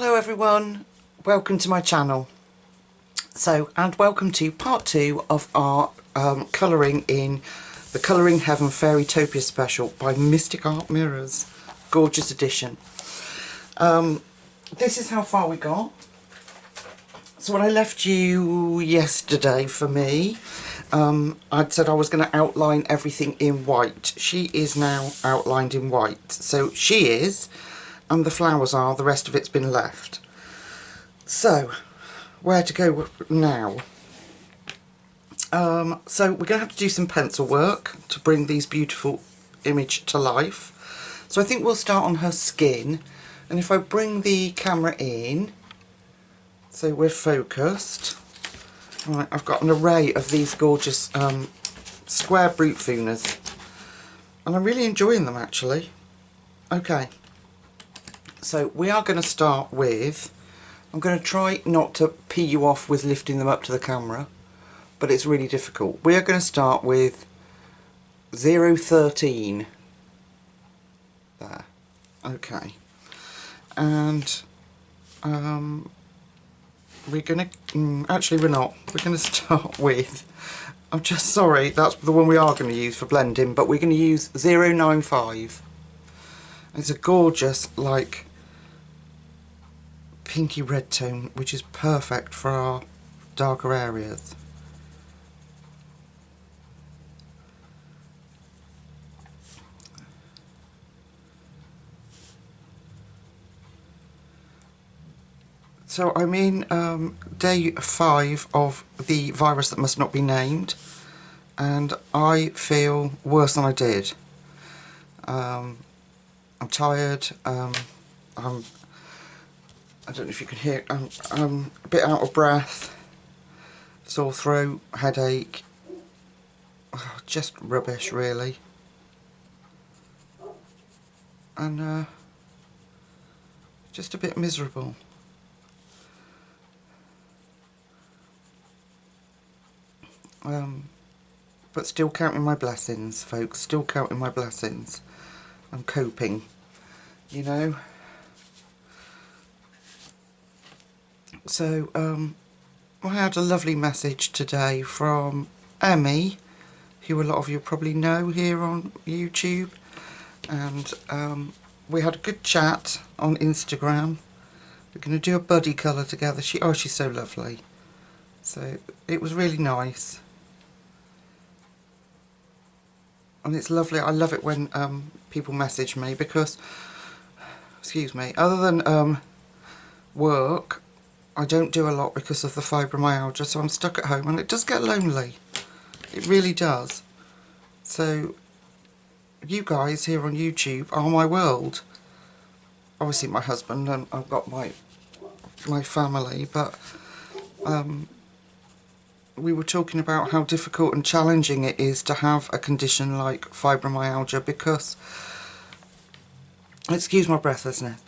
Hello everyone, welcome to my channel. And welcome to part 2 of our colouring in the Colouring Heaven Fairytopia special by Mystic Art Mirrors. Gorgeous edition. This is how far we got. So when I left you yesterday for me, I'd said I was going to outline everything in white. She is now outlined in white. So she is, and the flowers are, the rest of it's been left. So, where to go now? So we're going to have to do some pencil work to bring these beautiful image to life. So I think we'll start on her skin, and if I bring the camera in, so we're focused. Right, I've got an array of these gorgeous square Brutfuners, and I'm really enjoying them actually. Okay, so we are going to start with, I'm going to try not to pee you off with lifting them up to the camera, but it's really difficult. We are going to start with 013. There. Okay. And we're going to, actually we're not. We're going to start with, I'm just sorry, that's the one we are going to use for blending, but we're going to use 095. It's a gorgeous, like, pinky red tone, which is perfect for our darker areas. So I'm in day 5 of the virus that must not be named, and I feel worse than I did. I'm tired, I don't know if you can hear, I'm a bit out of breath, sore throat, headache, just rubbish really, and just a bit miserable. But still counting my blessings, folks, still counting my blessings. I'm coping, you know. So, I had a lovely message today from Emmy, who a lot of you probably know here on YouTube, and we had a good chat on Instagram. We're going to do a buddy colour together. She's so lovely. So, it was really nice. And it's lovely. I love it when people message me because, excuse me, other than work, I don't do a lot because of the fibromyalgia, so I'm stuck at home, and it does get lonely. It really does. So you guys here on YouTube are my world. Obviously my husband, and I've got my family, but we were talking about how difficult and challenging it is to have a condition like fibromyalgia because, excuse my breathlessness,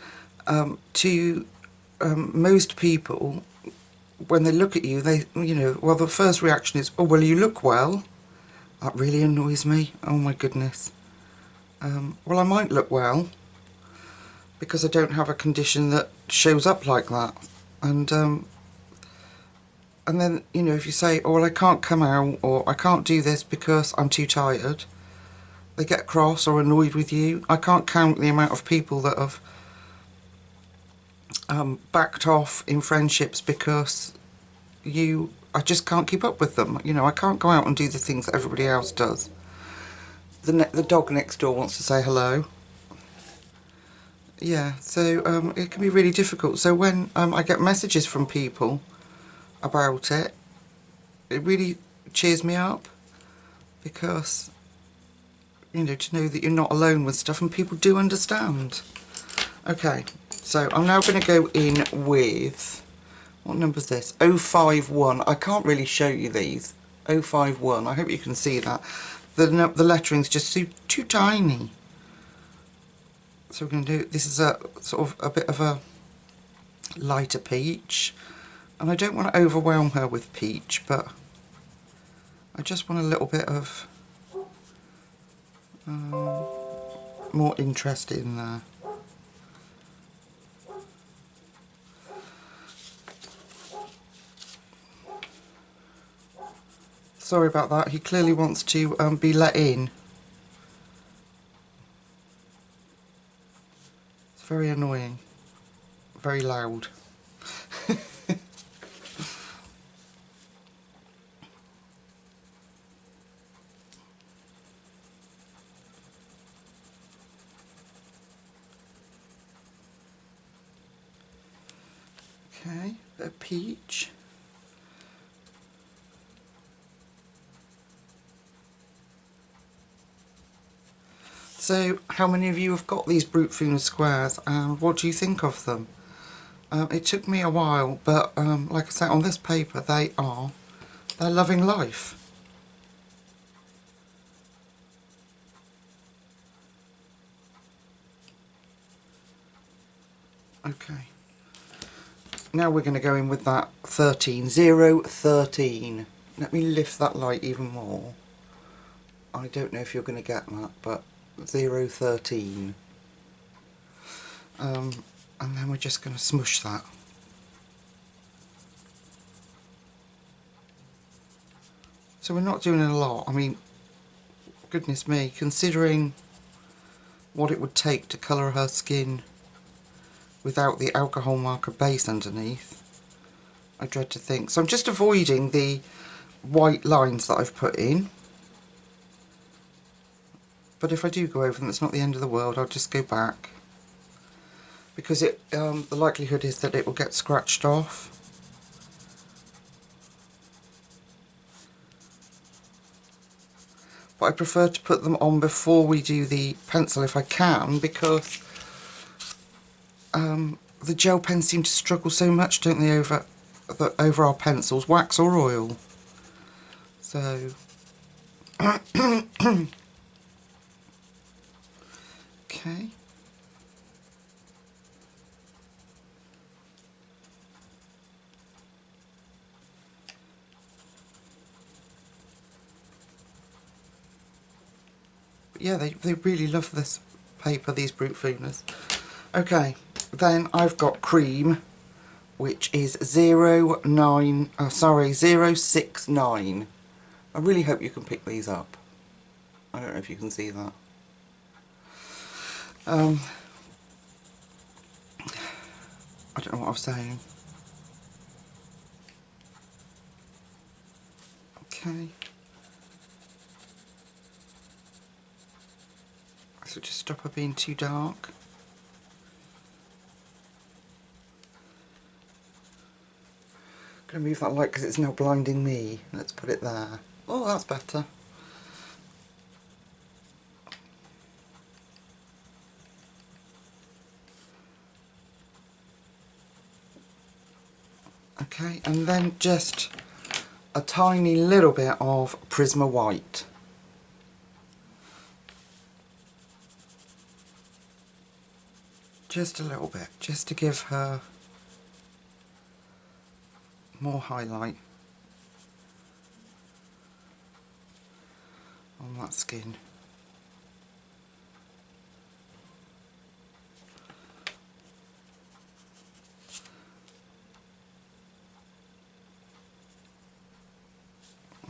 most people, when they look at you, they, you know, well, the first reaction is, oh, well, you look well. That really annoys me. Oh my goodness. Well, I might look well because I don't have a condition that shows up like that. And then, you know, if you say, oh, well, I can't come out, or I can't do this because I'm too tired, they get cross or annoyed with you. I can't count the amount of people that have backed off in friendships because I just can't keep up with them. You know, I can't go out and do the things that everybody else does. The dog next door wants to say hello. Yeah, so it can be really difficult. So when I get messages from people about it, it really cheers me up because, you know, to know that you're not alone with stuff and people do understand. Okay, so I'm now going to go in with, what number is this? 051. I can't really show you these. 051. I hope you can see that. The lettering's just too tiny. So we're going to do, this is a sort of a bit of a lighter peach. And I don't want to overwhelm her with peach, but I just want a little bit of more interest in there. Sorry about that, he clearly wants to be let in. It's very annoying, very loud. Okay, bit of peach. So, how many of you have got these Brutfuner squares and what do you think of them? It took me a while, but like I say, on this paper they're loving life. Okay. Now we're going to go in with that 13, 013. Let me lift that light even more. I don't know if you're going to get that, but 013. And then we're just going to smush that. So we're not doing a lot. I mean, goodness me, considering what it would take to colour her skin without the alcohol marker base underneath, I dread to think. So I'm just avoiding the white lines that I've put in. But if I do go over them, it's not the end of the world. I'll just go back, because the likelihood is that it will get scratched off. But I prefer to put them on before we do the pencil if I can, because the gel pens seem to struggle so much, don't they, over our pencils, wax or oil. So okay. But yeah, they really love this paper, these Brutfuners. Okay, then I've got cream, which is 069. I really hope you can pick these up. I don't know if you can see that. I don't know what I was saying. Okay. So just stop her being too dark. I'm going to move that light because it's now blinding me. Let's put it there. Oh, that's better. Okay, and then just a tiny little bit of Prisma White. Just a little bit, just to give her more highlight on that skin.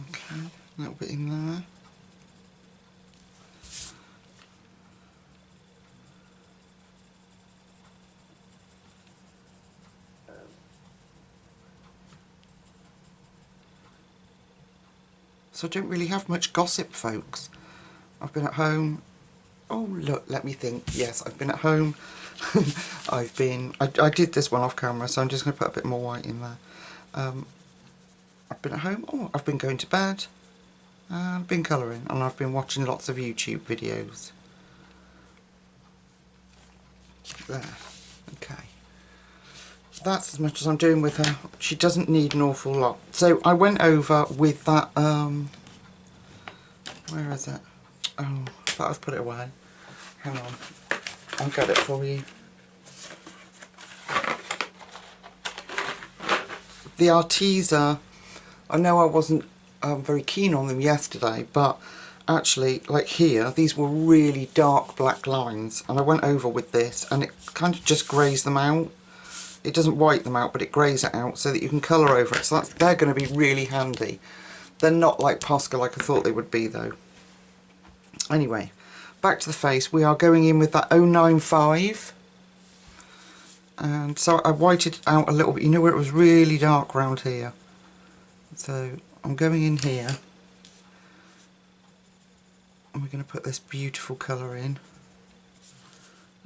Okay, a little bit in there. So I don't really have much gossip, folks. I've been at home. Oh look, let me think. Yes, I've been at home. I did this one off camera, so I'm just going to put a bit more white in there. I've been at home. Oh, I've been going to bed. I've been colouring, and I've been watching lots of YouTube videos. There. Okay. That's as much as I'm doing with her. She doesn't need an awful lot. So I went over with that, where is it? Oh, I thought I'd put it away. Hang on. I'll get it for you. The Arteza, I know I wasn't very keen on them yesterday, but actually, like here, these were really dark black lines, and I went over with this, and it kind of just greys them out. It doesn't white them out, but it greys it out so that you can colour over it. So they're going to be really handy. They're not like Posca like I thought they would be though. Anyway, back to the face. We are going in with that 095. And so I whited it out a little bit. You know where it was really dark around here. So I'm going in here. And we're going to put this beautiful colour in.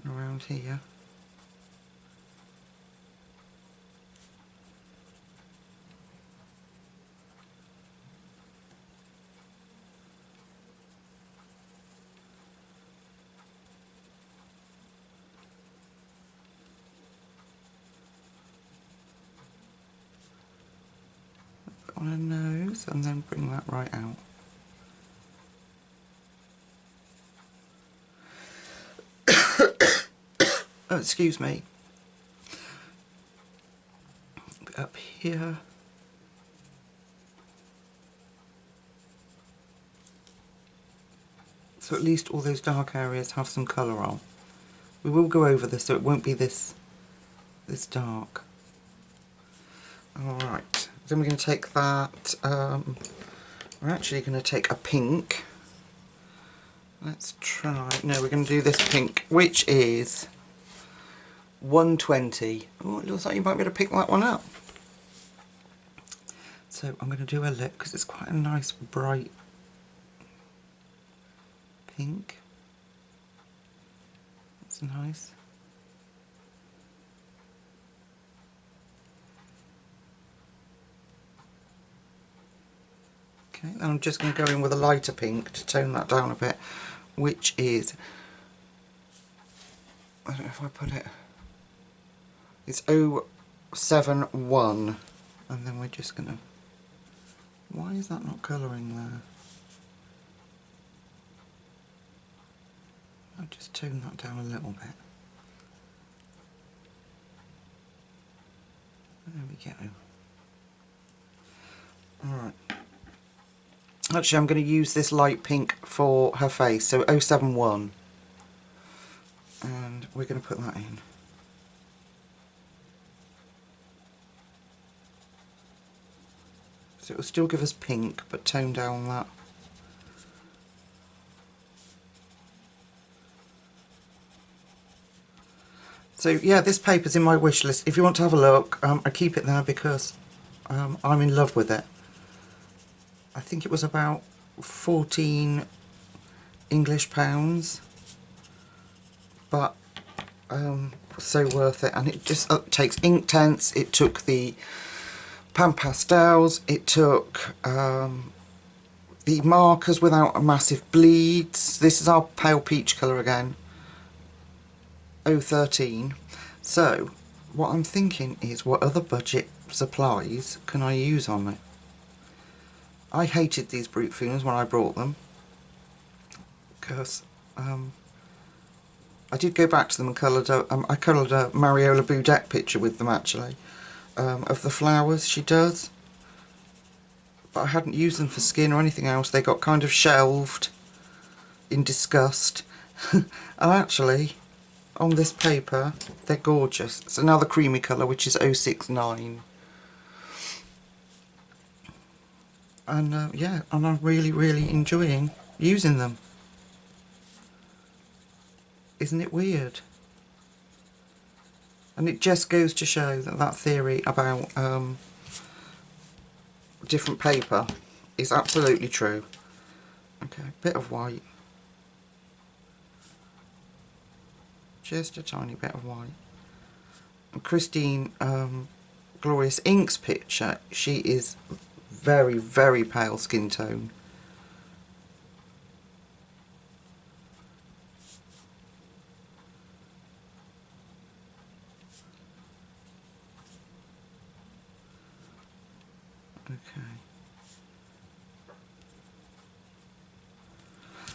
And around here. On her nose and then bring that right out. Oh, excuse me. Up here. So at least all those dark areas have some colour on. We will go over this so it won't be this dark. Alright, then we're going to take that, we're actually going to take a pink. Let's try, no, we're going to do this pink, which is 120. Oh, it looks like you might be able to pick that one up. So I'm going to do a lip because it's quite a nice bright pink. That's nice. Okay, then I'm just going to go in with a lighter pink to tone that down a bit, which is, I don't know if I put it, it's 071, and then we're just going to, why is that not colouring there? I'll just tone that down a little bit. There we go. Alright. Actually, I'm going to use this light pink for her face, so 071. And we're going to put that in. So it will still give us pink, but tone down that. So yeah, this paper's in my wish list. If you want to have a look, I keep it there because I'm in love with it. I think it was about 14 English pounds, but so worth it. And it just takes Inktense, it took the pan pastels, it took the markers without a massive bleeds. This is our pale peach colour again, 013. So what I'm thinking is, what other budget supplies can I use on it? I hated these Brutfuners when I brought them because I did go back to them and coloured I coloured a Mariola Boudette picture with them actually, of the flowers she does, but I hadn't used them for skin or anything else. They got kind of shelved in disgust and actually on this paper they're gorgeous. It's another creamy colour which is 069. And yeah, and I'm really enjoying using them. Isn't it weird? And it just goes to show that that theory about different paper is absolutely true. Okay, bit of white. Just a tiny bit of white. And Christine Glorious Ink's picture, she is very pale skin tone. Okay.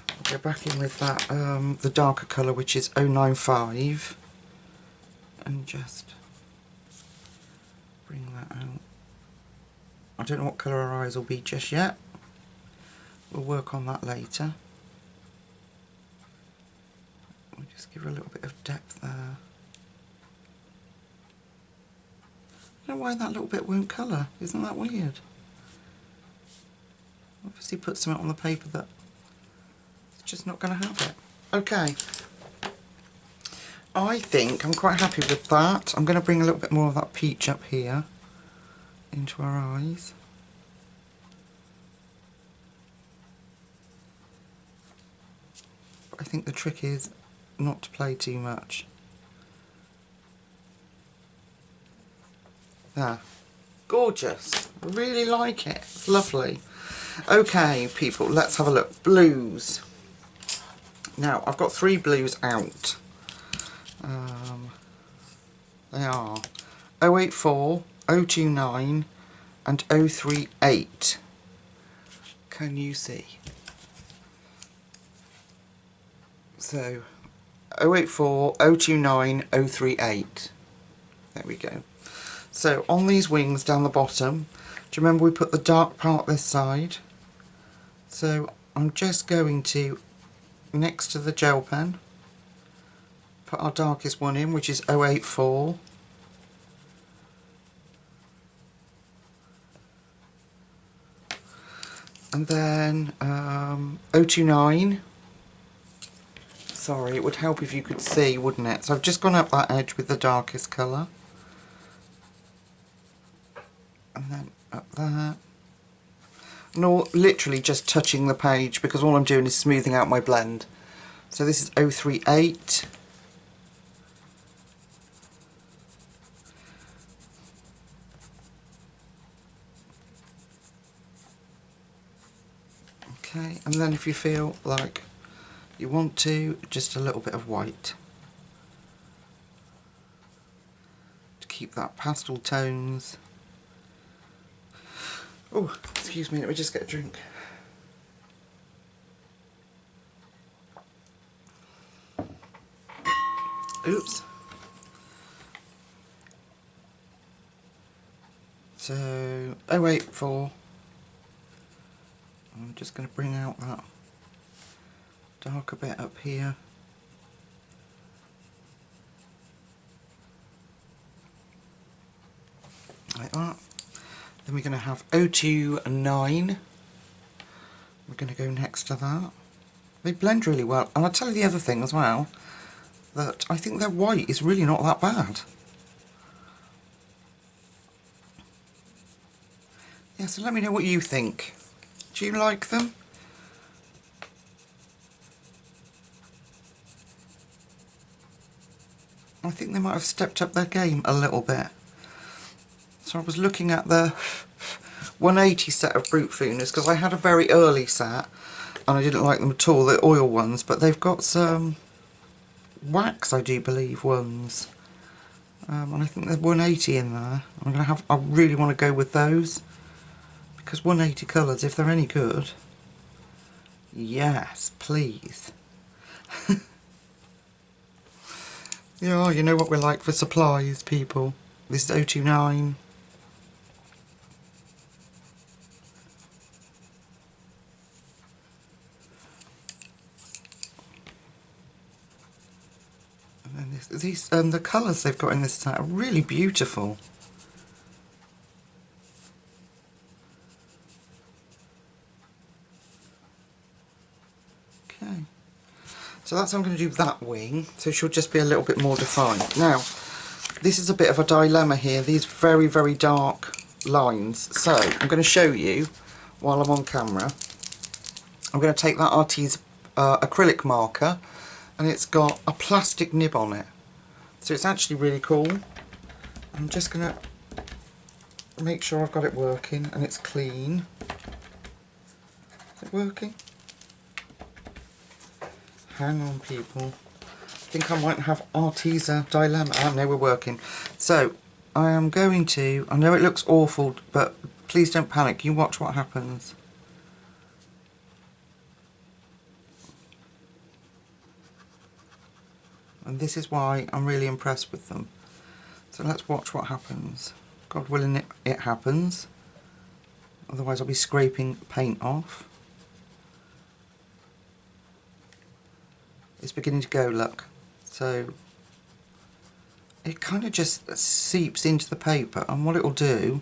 I'll go back in with that, the darker colour, which is 095, and just bring that out. I don't know what colour her eyes will be just yet. We'll work on that later. We'll just give her a little bit of depth there. I don't know why that little bit won't colour. Isn't that weird? obviously put something on the paper that it's just not going to have it. Okay. I think I'm quite happy with that. I'm going to bring a little bit more of that peach up here into our eyes. But I think the trick is not to play too much. There. Gorgeous. I really like it. It's lovely. Okay, people, let's have a look. Blues. Now, I've got 3 blues out. They are 084, 029 and 038. Can you see? So 084, 029, 038. There we go. So on these wings down the bottom, do you remember we put the dark part this side? So I'm just going to, next to the gel pen, put our darkest one in, which is 084. And then 029. Sorry, it would help if you could see, wouldn't it? So I've just gone up that edge with the darkest colour. And then up there. And all, literally just touching the page, because all I'm doing is smoothing out my blend. So this is 038. Okay, and then if you feel like you want to, just a little bit of white to keep that pastel tones. Oh, excuse me, let me just get a drink. Oops. So 084. I'm just going to bring out that darker bit up here. Like that. Then we're going to have 029. We're going to go next to that. They blend really well. And I'll tell you the other thing as well, that I think their white is really not that bad. Yeah, so let me know what you think. Do you like them? I think they might have stepped up their game a little bit. So I was looking at the 180 set of Brutfuners, because I had a very early set and I didn't like them at all, the oil ones, but they've got some wax, I do believe, ones. And I think there's 180 in there. I really want to go with those, because 180 colours, if they're any good, yes, please. Yeah, you know what we're like for supplies, people. This is 029. And then these the colours they've got in this set are really beautiful. Okay. So that's how I'm going to do that wing, so she'll just be a little bit more defined. Now, this is a bit of a dilemma here, these very, very dark lines. So, I'm going to show you, while I'm on camera, I'm going to take that Artiste acrylic marker, and it's got a plastic nib on it. So it's actually really cool. I'm just going to make sure I've got it working, and it's clean. Is it working? Hang on, people. I think I might have Artiste dilemma. Oh no, we're working. So I am going to, I know it looks awful, but please don't panic. You watch what happens. And this is why I'm really impressed with them. So let's watch what happens. God willing it happens. Otherwise I'll be scraping paint off. It's beginning to go, look. So it kind of just seeps into the paper, and what it will do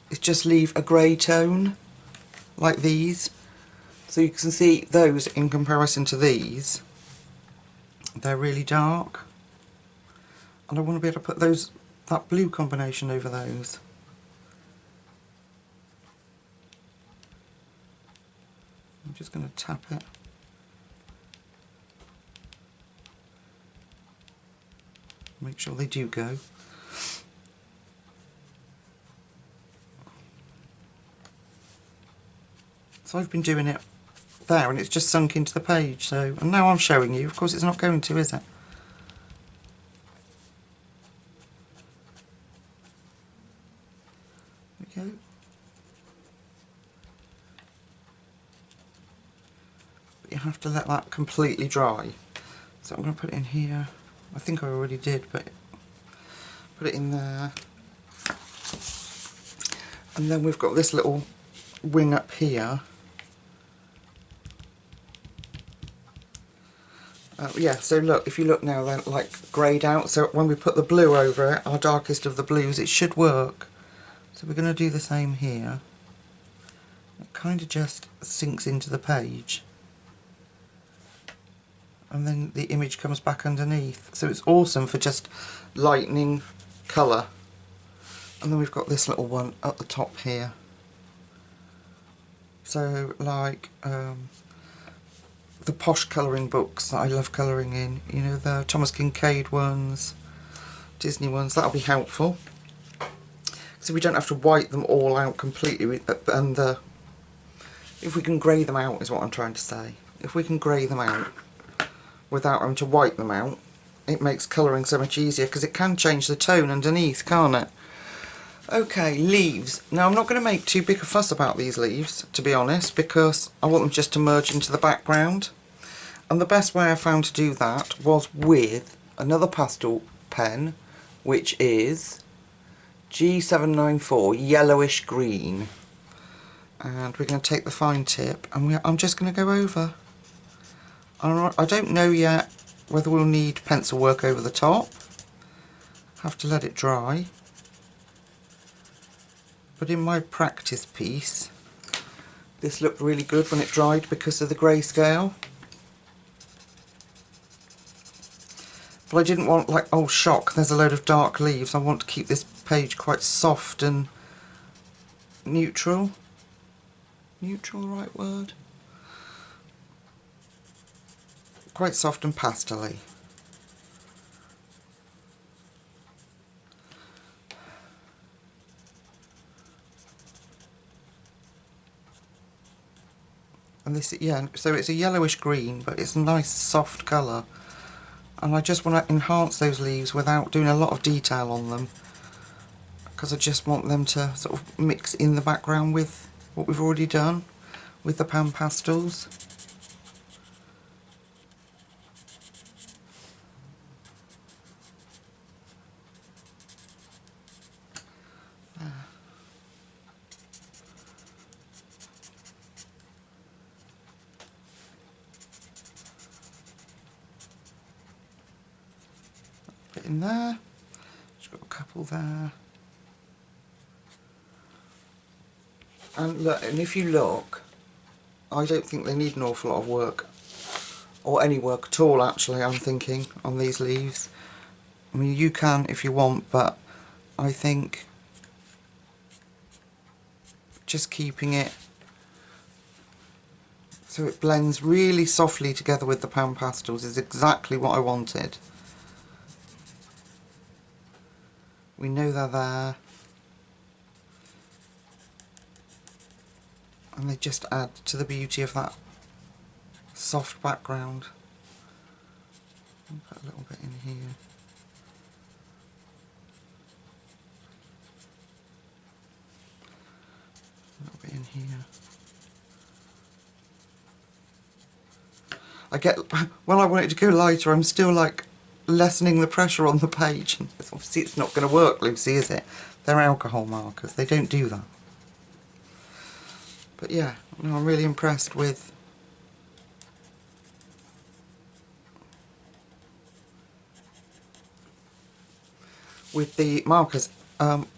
is just leave a grey tone. like these. So you can see those in comparison to these, they're really dark. And I want to be able to put that blue combination over those. I'm just going to tap it. Make sure they do go. So I've been doing it there and it's just sunk into the page. So, and now I'm showing you. Of course it's not going to, is it? There we go. But you have to let that completely dry. So I'm going to put it in here. I think I already did, but put it in there. And then we've got this little wing up here. Yeah, so look, if you look now, they're like greyed out. So when we put the blue over it, our darkest of the blues, it should work. So we're going to do the same here. It kind of just sinks into the page. And then the image comes back underneath. So it's awesome for just lightening colour. And then we've got this little one at the top here. So like the posh colouring books that I love colouring in, you know, the Thomas Kincaid ones, Disney ones, that'll be helpful. So we don't have to white them all out completely, and if we can grey them out is what I'm trying to say. If we can grey them out without having to white them out, it makes colouring so much easier, because it can change the tone underneath, can't it? Okay, leaves. Now I'm not going to make too big a fuss about these leaves, to be honest, because I want them just to merge into the background. And the best way I found to do that was with another pastel pen, which is G794 yellowish green. And we're going to take the fine tip and I'm just going to go over. I don't know yet whether we'll need pencil work over the top. Have to let it dry. But in my practice piece, this looked really good when it dried because of the grayscale. But I didn't want, like, oh shock, there's a load of dark leaves. I want to keep this page quite soft and neutral. Neutral, right word? Quite soft and pastel-y. And this, yeah, so it's a yellowish green, but it's a nice soft colour. And I just want to enhance those leaves without doing a lot of detail on them, because I just want them to sort of mix in the background with what we've already done with the pan pastels. Bit in there, just got a couple there. And look, and if you look, I don't think they need an awful lot of work, or any work at all actually, I'm thinking, on these leaves. I mean, you can if you want, but I think just keeping it so it blends really softly together with the pan pastels is exactly what I wanted. We know they're there, and they just add to the beauty of that soft background. I'll put a little bit in here. A little bit in here. I get, when I want it to go lighter, I'm still like lessening the pressure on the page. Obviously it's not going to work, Lucy, is it? They're alcohol markers, they don't do that. But yeah, I'm really impressed with the markers.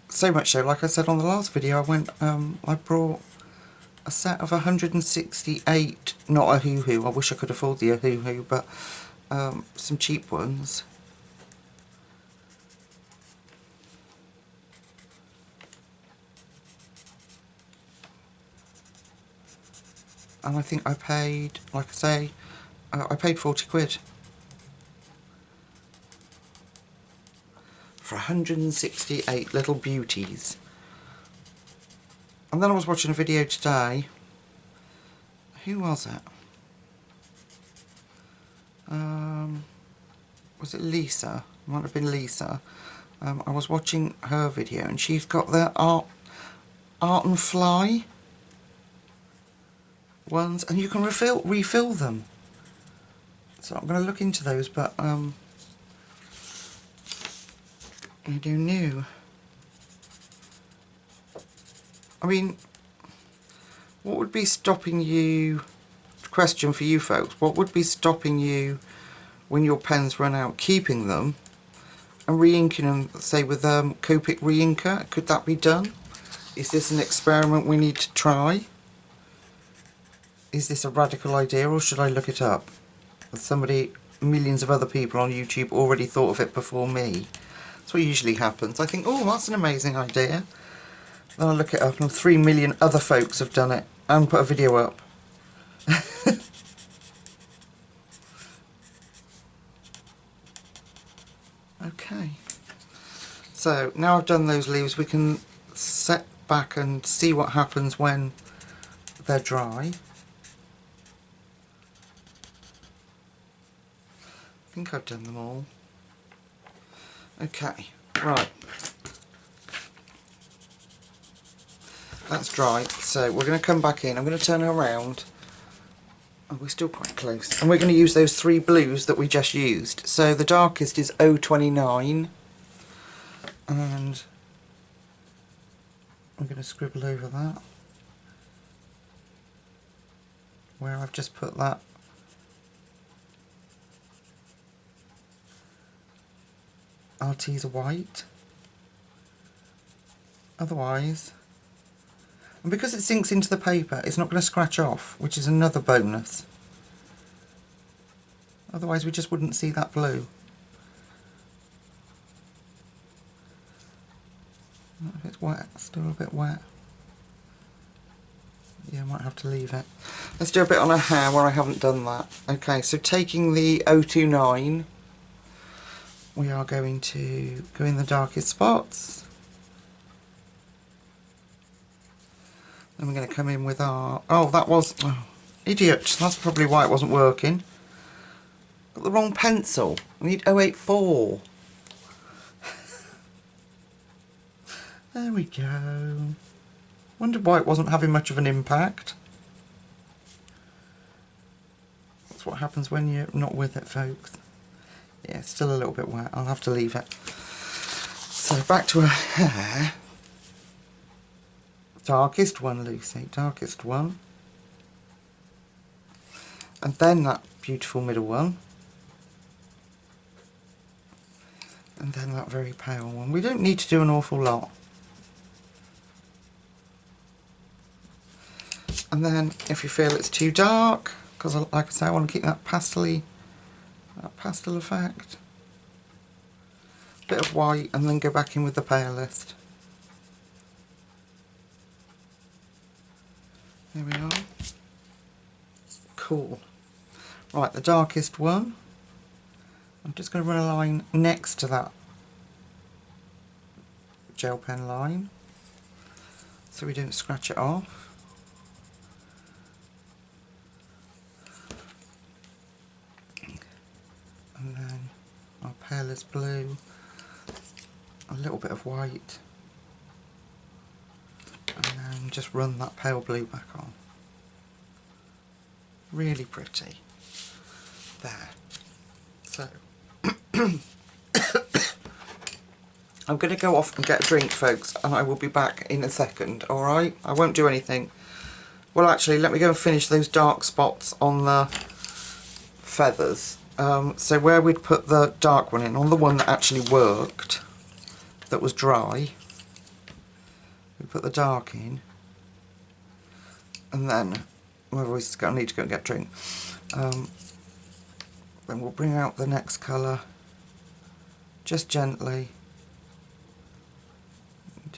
So much so, like I said on the last video, I brought a set of 168, not a hoo-hoo, I wish I could afford the hoo-hoo, but some cheap ones. And I think I paid, like I say, I paid 40 quid for 168 little beauties. And then I was watching a video today. Who was it? Was it Lisa? Might have been Lisa. I was watching her video, and she's got the art and fly ones, and you can refill them. So I'm going to look into those, but I don't know. I mean, what would be stopping you? Question for you folks: what would be stopping you when your pens run out, keeping them and re-inking them, say with Copic re-inker? Could that be done? Is this an experiment we need to try? Is this a radical idea, or should I look it up? Has somebody, millions of other people on YouTube already thought of it before me? That's what usually happens. I think, oh, that's an amazing idea. Then I look it up and 3 million other folks have done it and put a video up. Okay. So now I've done those leaves, we can set back and see what happens when they're dry. I think I've done them all. Okay, right. That's dry, so we're going to come back in. I'm going to turn her around. Oh, we're still quite close. And we're going to use those 3 blues that we just used. So the darkest is 029. And I'm going to scribble over that, where I've just put that Arteza white. Otherwise, and because it sinks into the paper, it's not going to scratch off, which is another bonus. Otherwise we just wouldn't see that blue. If it's wet, still a bit wet. Yeah, I might have to leave it. Let's do a bit on her hair where I haven't done that. Okay, so taking the 029, we are going to go in the darkest spots. Then we're going to come in with our... Oh, that was... Oh, idiot. That's probably why it wasn't working. Got the wrong pencil. I need 084. There we go. Wondered why it wasn't having much of an impact. That's what happens when you're not with it, folks. Yeah, it's still a little bit wet. I'll have to leave it. So back to her hair. Darkest one, Lucy. Darkest one. And then that beautiful middle one. And then that very pale one. We don't need to do an awful lot. And then if you feel it's too dark, because like I say, I want to keep that pastel effect. Bit of white, and then go back in with the palest. There we are. Cool. Right, the darkest one. I'm just going to run a line next to that gel pen line so we don't scratch it off. And then our palest blue, a little bit of white, and then just run that pale blue back on. Really pretty. There. So I'm going to go off and get a drink, folks, and I will be back in a second, alright? I won't do anything. Well, actually, let me go and finish those dark spots on the feathers. So where we'd put the dark one in, on the one that actually worked, that was dry, we put the dark in, and then my voice is going to need to go and get a drink. Then we'll bring out the next colour, just gently,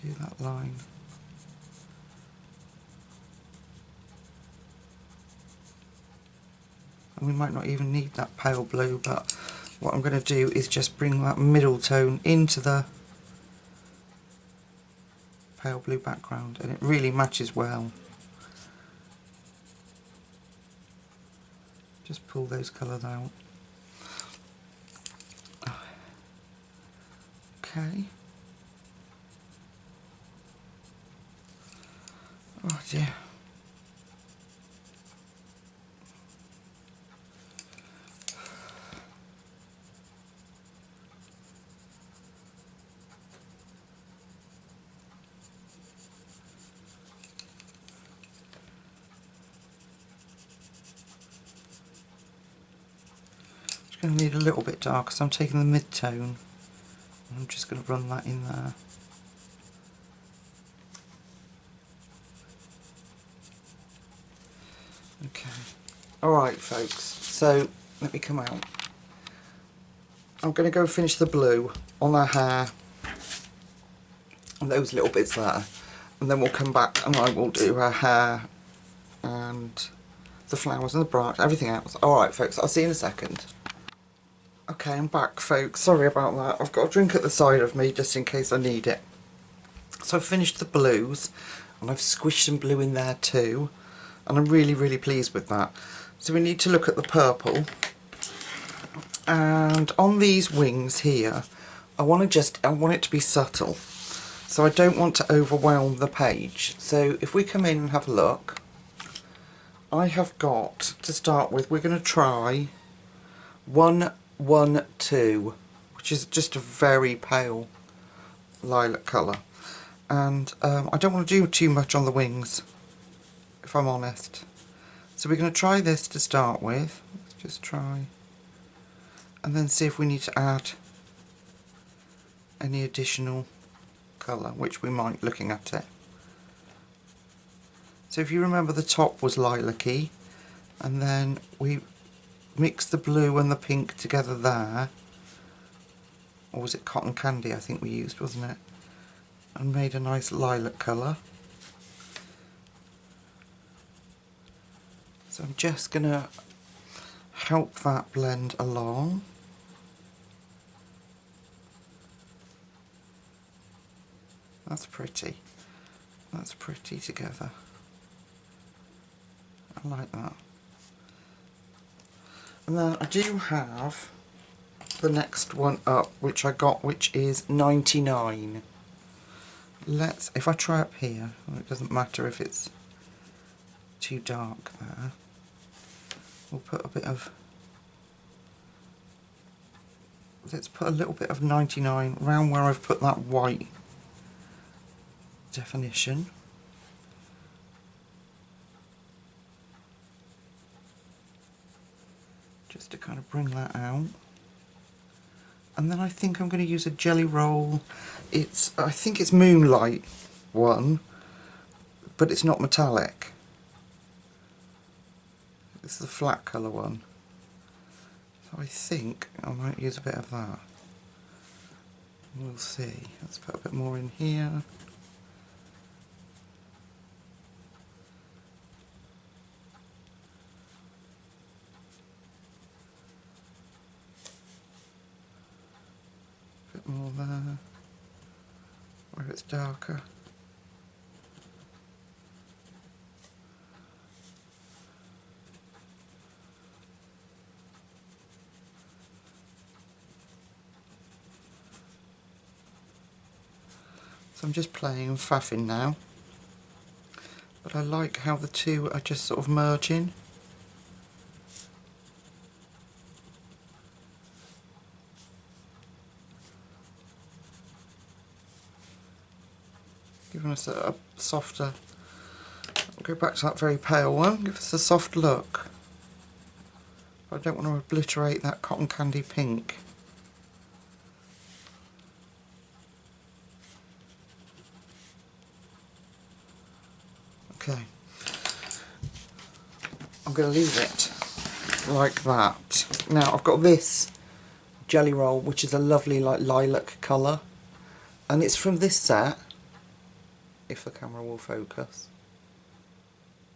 do that line. And we might not even need that pale blue, but what I'm going to do is just bring that middle tone into the pale blue background, and it really matches well. Just pull those colours out. Okay. Oh dear. It's going to need a little bit darker, so I'm taking the mid-tone and I'm just going to run that in there. Okay. Alright folks, so let me come out. I'm going to go finish the blue on her hair and those little bits there, and then we'll come back and I will do her hair and the flowers and the branch, everything else. Alright folks, I'll see you in a second. Okay, I'm back folks, sorry about that. I've got a drink at the side of me just in case I need it. So I've finished the blues and I've squished some blue in there too, and I'm really pleased with that. So we need to look at the purple, and on these wings here I want it to be subtle, so I don't want to overwhelm the page. So if we come in and have a look, I have got, to start with, we're going to try 112, which is just a very pale lilac colour, and I don't want to do too much on the wings, if I'm honest. So we're going to try this to start with. Let's just try, and then see if we need to add any additional colour, which we might, looking at it. So if you remember, the top was lilac-y, and then we mixed the blue and the pink together there, or was it cotton candy I think we used, wasn't it, and made a nice lilac colour. So I'm just going to help that blend along. That's pretty. That's pretty together. I like that. And then I do have the next one up, which I got, which is 99. If I try up here, well, it doesn't matter if it's too dark there. We'll put a bit of, let's put a little bit of 99 around where I've put that white definition. Just to kind of bring that out. And then I think I'm going to use a jelly roll. I think it's Moonlight one, but it's not metallic. It's the flat colour one. So I think I might use a bit of that. We'll see. Let's put a bit more in here. A bit more there, where it's darker. So I'm just playing and faffing now, but I like how the two are just sort of merging. Giving us a softer, I'll go back to that very pale one, give us a soft look. But I don't want to obliterate that cotton candy pink. Okay, I'm going to leave it like that. Now I've got this jelly roll, which is a lovely like lilac colour, and it's from this set, if the camera will focus.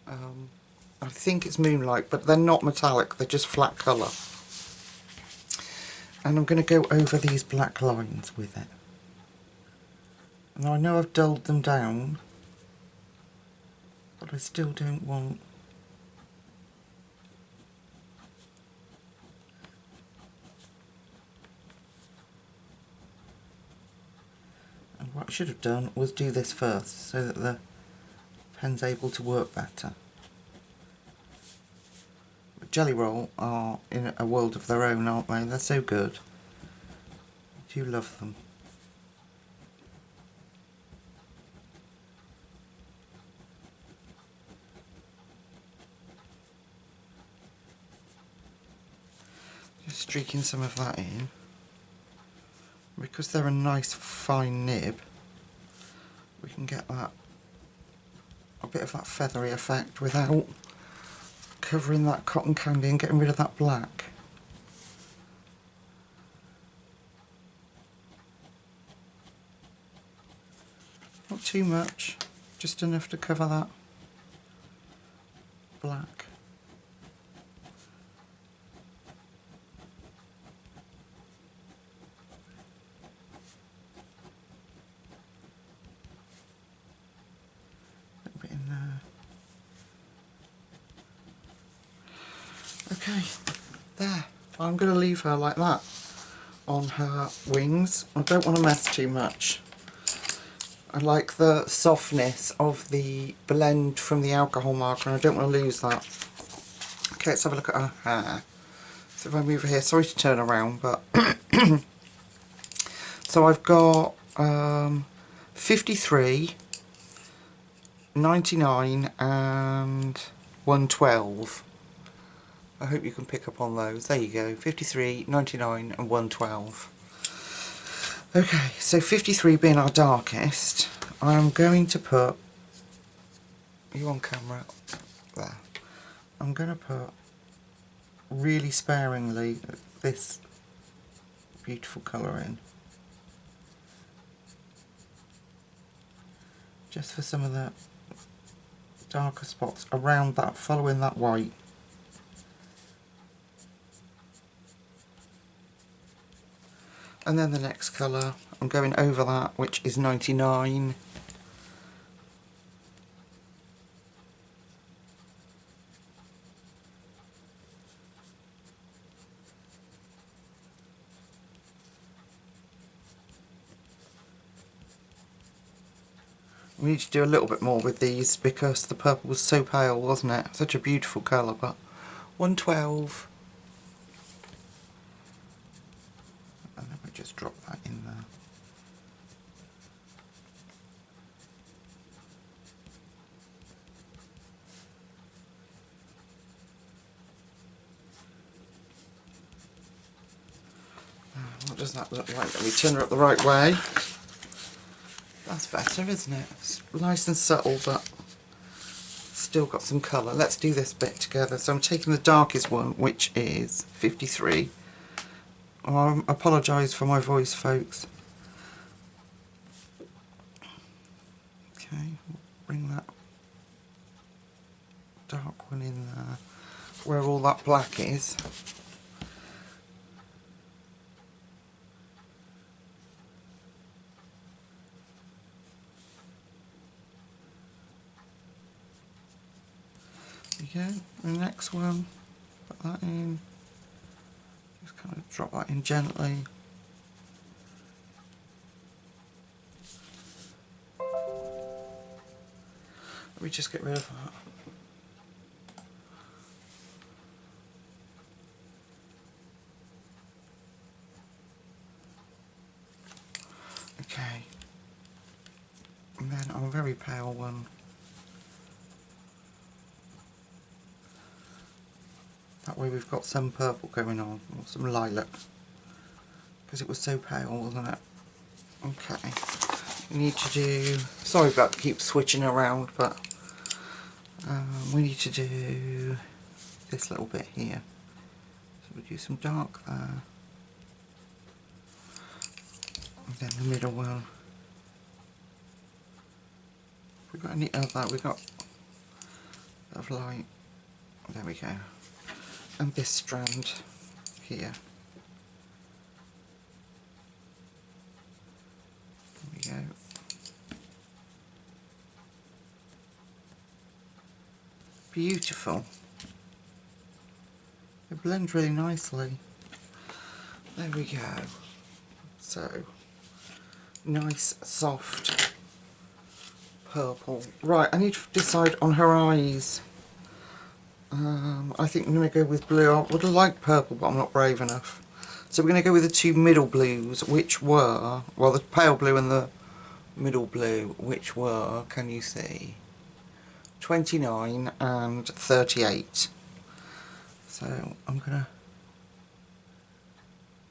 I think it's Moonlight, but they're not metallic, they're just flat colour. And I'm going to go over these black lines with it. Now I know I've dulled them down, but I still don't want... And what I should have done was do this first, so that the pen's able to work better. But Jelly Roll are in a world of their own, aren't they? They're so good. I do love them. Just streaking some of that in. Because they're a nice fine nib, we can get that, a bit of that feathery effect without covering that cotton candy and getting rid of that black. Not too much, just enough to cover that black. Okay, there. I'm going to leave her like that on her wings. I don't want to mess too much. I like the softness of the blend from the alcohol marker and I don't want to lose that. Okay, let's have a look at her hair. So if I move her here, sorry to turn around, but... So I've got 53, 99 and 112. I hope you can pick up on those. There you go, 53, 99 and 112. Okay, so 53 being our darkest, I'm going to put, you on camera, there. I'm going to put really sparingly this beautiful colour in. Just for some of the darker spots around that, following that white. And then the next colour, I'm going over that, which is 99. We need to do a little bit more with these because the purple was so pale, wasn't it? Such a beautiful colour, but 112. And then we just drop that in there. What does that look like? Let me turn her up the right way. That's better, isn't it? It's nice and subtle, but still got some colour. Let's do this bit together. So I'm taking the darkest one, which is 53. I apologise for my voice, folks. Okay, bring that dark one in there, where all that black is. There you go. The next one, put that in. Just kind of drop that in gently. Let me just get rid of that. Okay. And then on a very pale one. That way we've got some purple going on, or some lilac, because it was so pale, wasn't it? Okay, we need to do, sorry about keep switching around, but we need to do this little bit here. So we do some dark there. And then the middle one. We've got any other, we've got a bit of light. There we go. And this strand here. There we go. Beautiful. They blend really nicely. There we go. So, nice, soft purple. Right, I need to decide on her eyes. I think I'm going to go with blue. I would have liked purple, but I'm not brave enough. So we're going to go with the two middle blues, which were, well, the pale blue and the middle blue, which were, can you see, 29 and 38. So I'm going to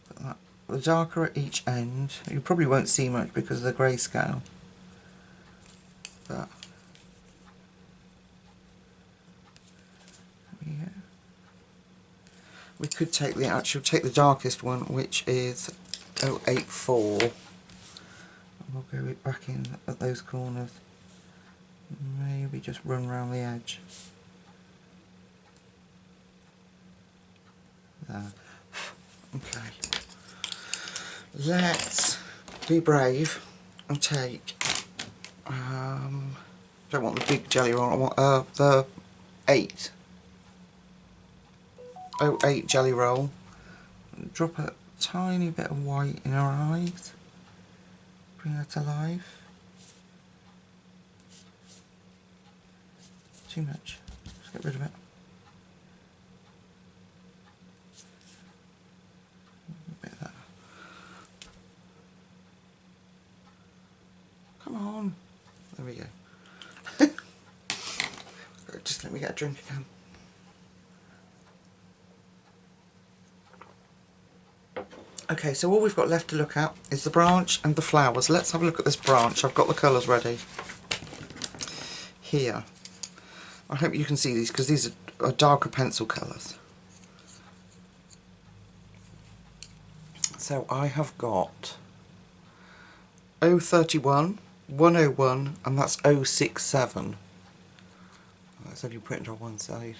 put that the darker at each end. You probably won't see much because of the grayscale, but yeah. We could take the darkest one, which is 084, and we'll go it back in at those corners. Maybe just run around the edge. There. Okay. Let's be brave and take. Don't want the big jelly roll. I want the 8. 08 jelly roll. Drop a tiny bit of white in her eyes. Bring her to life. Too much. Just get rid of it. A bit of that. Come on. There we go. Just let me get a drink again. Okay, so all we've got left to look at is the branch and the flowers. Let's have a look at this branch. I've got the colours ready. Here. I hope you can see these because these are darker pencil colours. So I have got 031, 101 and that's 067. That's only printed on one side.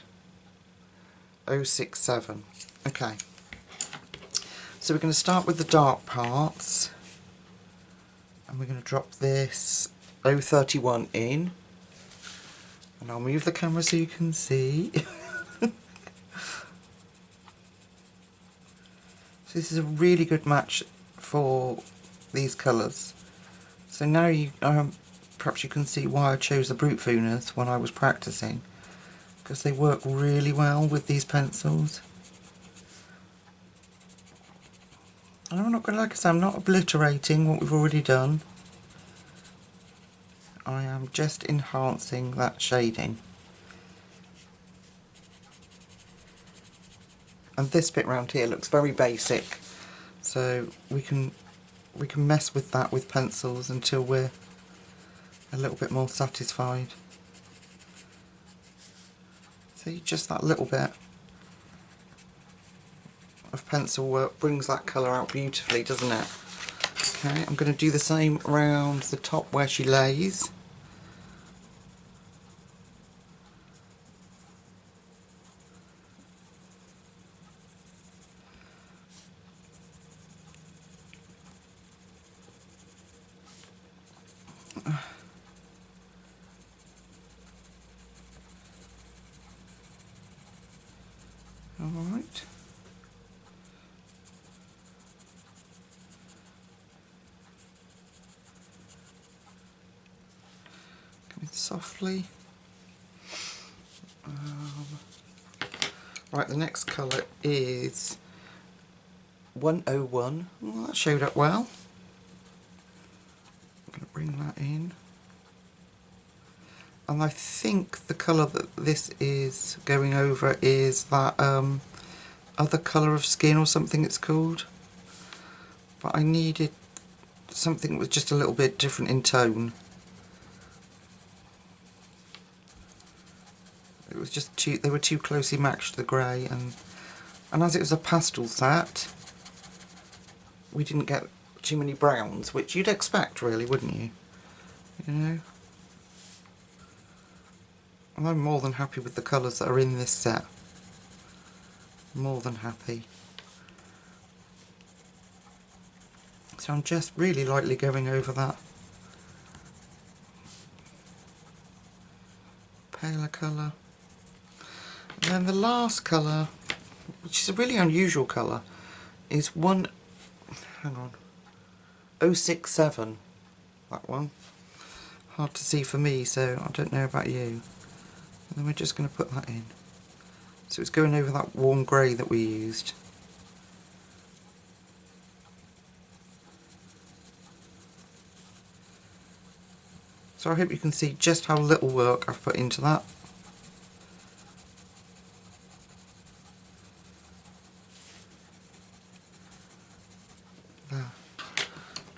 067. Okay. So we're going to start with the dark parts, and we're going to drop this 031 in, and I'll move the camera so you can see. So this is a really good match for these colours. So now you perhaps you can see why I chose the Brutfuners when I was practicing, because they work really well with these pencils. And I'm not going to, like I say, I'm not obliterating what we've already done. I am just enhancing that shading. And this bit round here looks very basic, so we can mess with that with pencils until we're a little bit more satisfied. See, just that little bit of pencil work brings that colour out beautifully, doesn't it? Okay, I'm going to do the same around the top where she lays. Alright. Softly. Right, the next colour is 101. Well, that showed up well. I'm going to bring that in. And I think the colour that this is going over is that other colour of skin or something it's called. But I needed something that was just a little bit different in tone. was just too, they were too closely matched, the grey, and as it was a pastel set, we didn't get too many browns, which you'd expect really, wouldn't you? You know? And I'm more than happy with the colours that are in this set. More than happy. So I'm just really lightly going over that paler colour. And then the last colour, which is a really unusual colour, is hang on, 067, that one. Hard to see for me, so I don't know about you. And then we're just going to put that in. So it's going over that warm grey that we used. So I hope you can see just how little work I've put into that. There.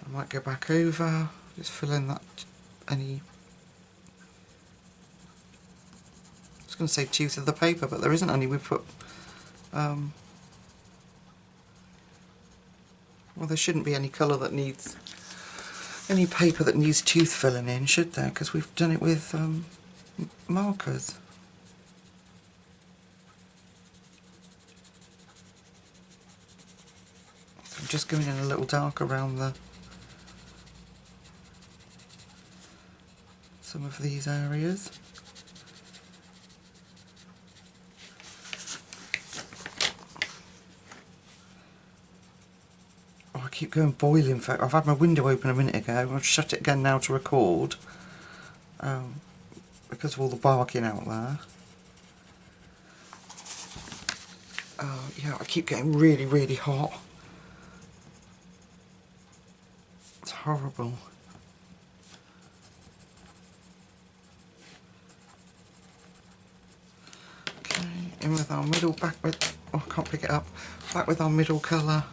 I might go back over, just fill in that I was going to say tooth of the paper, but there isn't any. We've put, well, there shouldn't be any colour that needs, any paper that needs tooth filling in, should there? Because we've done it with markers. So I'm just going in a little dark around some of these areas. Oh, I keep going boiling. I've had my window open a minute ago. I've shut it again now to record. Because of all the barking out there. Yeah, I keep getting really, really hot. It's horrible. Okay, in with our middle, back with, oh, I can't pick it up, back with our middle colour.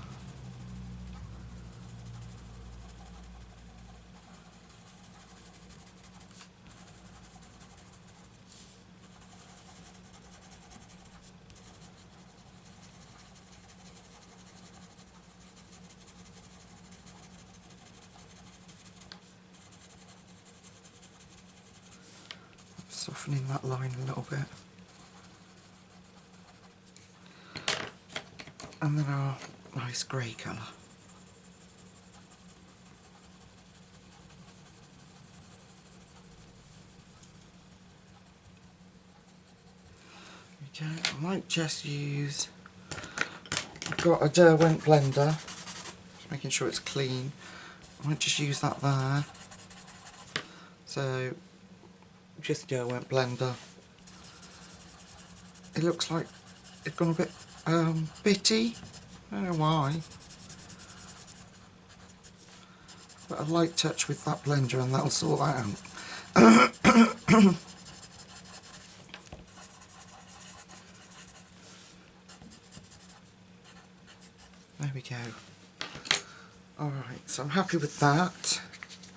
Softening that line a little bit. And then our nice grey colour. Okay, I might just use, I've got a Derwent blender, just making sure it's clean. I might just use that there. So, just Derwent blender. It looks like it's gone a bit bitty, I don't know why. But a light touch with that blender and that'll sort that out. There we go. Alright, so I'm happy with that.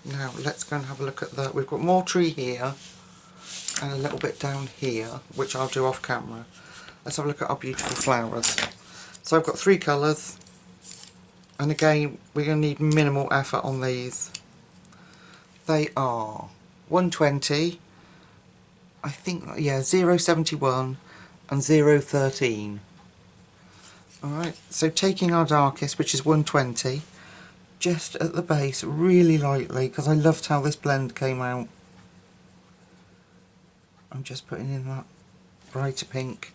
Now let's go and have a look at that. We've got more tree here and a little bit down here, which I'll do off camera. Let's have a look at our beautiful flowers. So I've got 3 colours, and again we're going to need minimal effort on these. They are 120, I think, yeah, 071 and 013. Alright, so taking our darkest, which is 120, just at the base, really lightly, because I loved how this blend came out. I'm just putting in that brighter pink.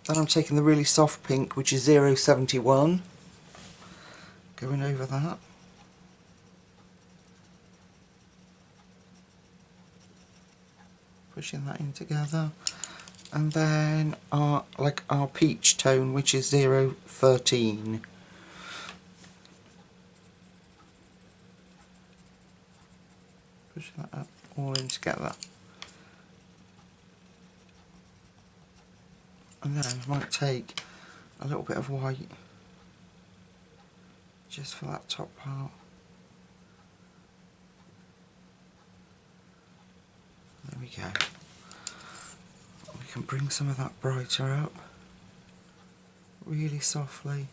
Then I'm taking the really soft pink, which is 071, going over that. Pushing that in together. And then our peach tone, which is 013. Push that up, all in together. And then I might take a little bit of white just for that top part. There we go. We can bring some of that brighter up really softly.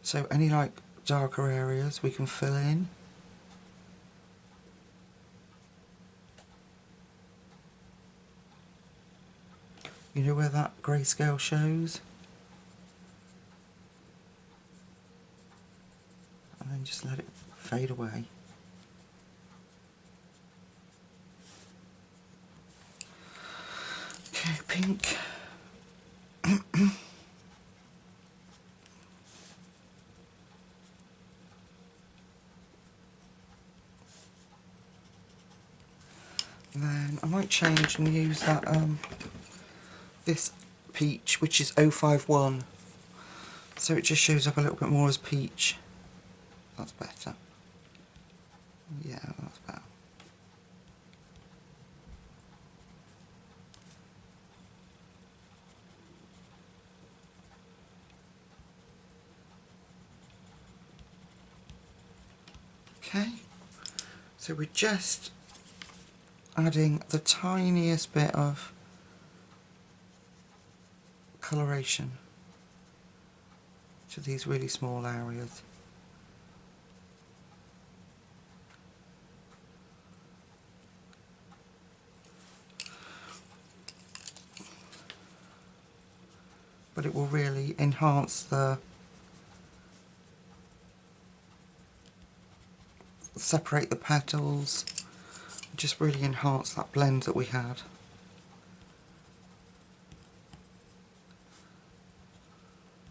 So any like darker areas we can fill in. You know where that grayscale shows? And then just let it fade away. Okay, pink. Then I might change and use that this peach, which is 051, so it just shows up a little bit more as peach. That's better. Yeah, that's better. Okay, so we're just adding the tiniest bit of coloration to these really small areas. But it will really enhance separate the petals, just really enhance that blend that we had.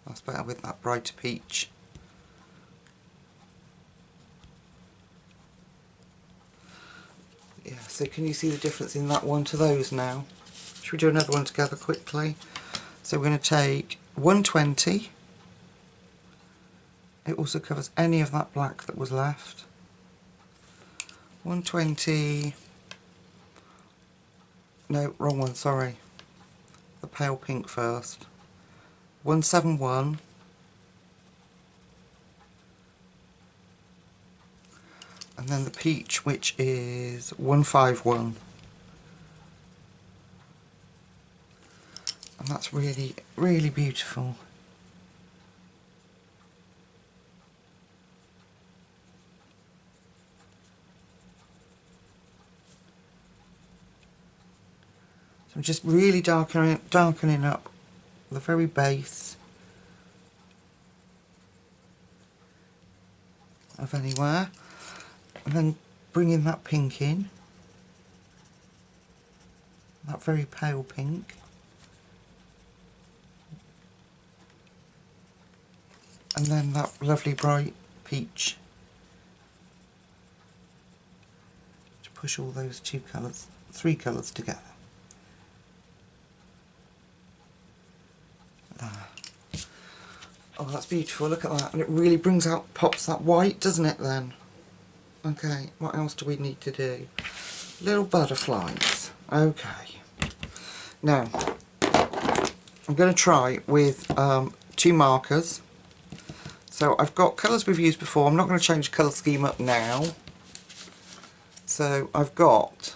That's better with that brighter peach. Yeah, so can you see the difference in that one to those now? Should we do another one together quickly? So we're going to take 120. It also covers any of that black that was left. 120, no, wrong one, sorry. The pale pink first. 171. And then the peach, which is 151. And that's really, really beautiful. So I'm just really darkening up the very base of anywhere. And then bringing that pink in. That very pale pink. And then that lovely bright peach. To push all those two colours, three colours together. There. Oh, that's beautiful, look at that. And it really brings out, pops that white, doesn't it then? Okay, what else do we need to do? Little butterflies. Okay. Now, I'm going to try with 2 markers. So I've got colours we've used before. I'm not going to change the colour scheme up now. So I've got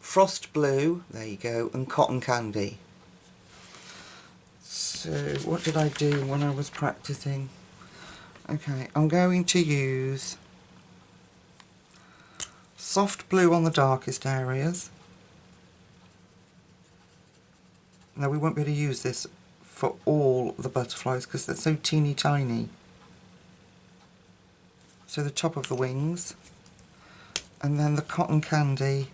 Frost Blue, there you go, and Cotton Candy. So what did I do when I was practicing? Okay, I'm going to use soft blue on the darkest areas. Now we won't be able to use this for all the butterflies because they're so teeny tiny. So the top of the wings, and then the Cotton Candy.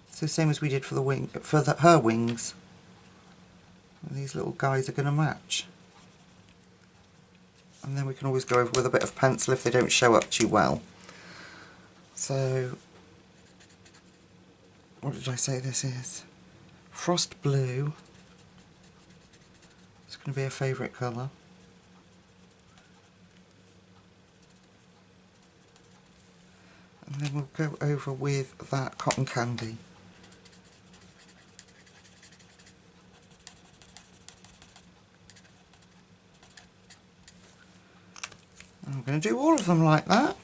So same as we did for the wing, for her wings. And these little guys are going to match. And then we can always go over with a bit of pencil if they don't show up too well. So, what did I say this is? Frost Blue. It's going to be a favourite colour. And then we'll go over with that Cotton Candy. I'm going to do all of them like that.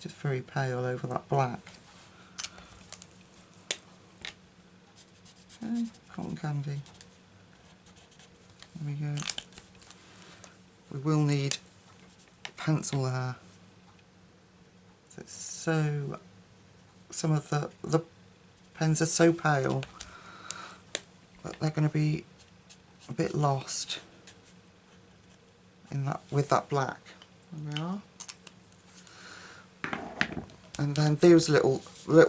just very pale over that black. Okay, cotton candy. There we go. We will need pencil there. So it's so, some of the pens are so pale that they're going to be a bit lost in that, with that black. There we are. And then those little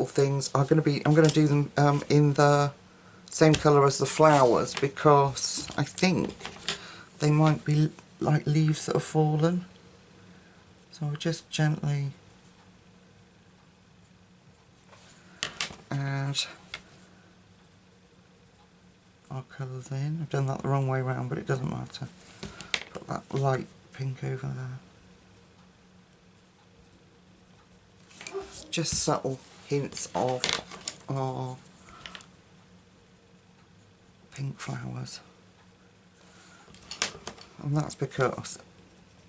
things are going to be, I'm going to do them in the same colour as the flowers, because I think they might be like leaves that have fallen. So I'll just gently add our colours in. I've done that the wrong way around, but it doesn't matter. Put that light pink over there. Just subtle hints of our pink flowers. And that's because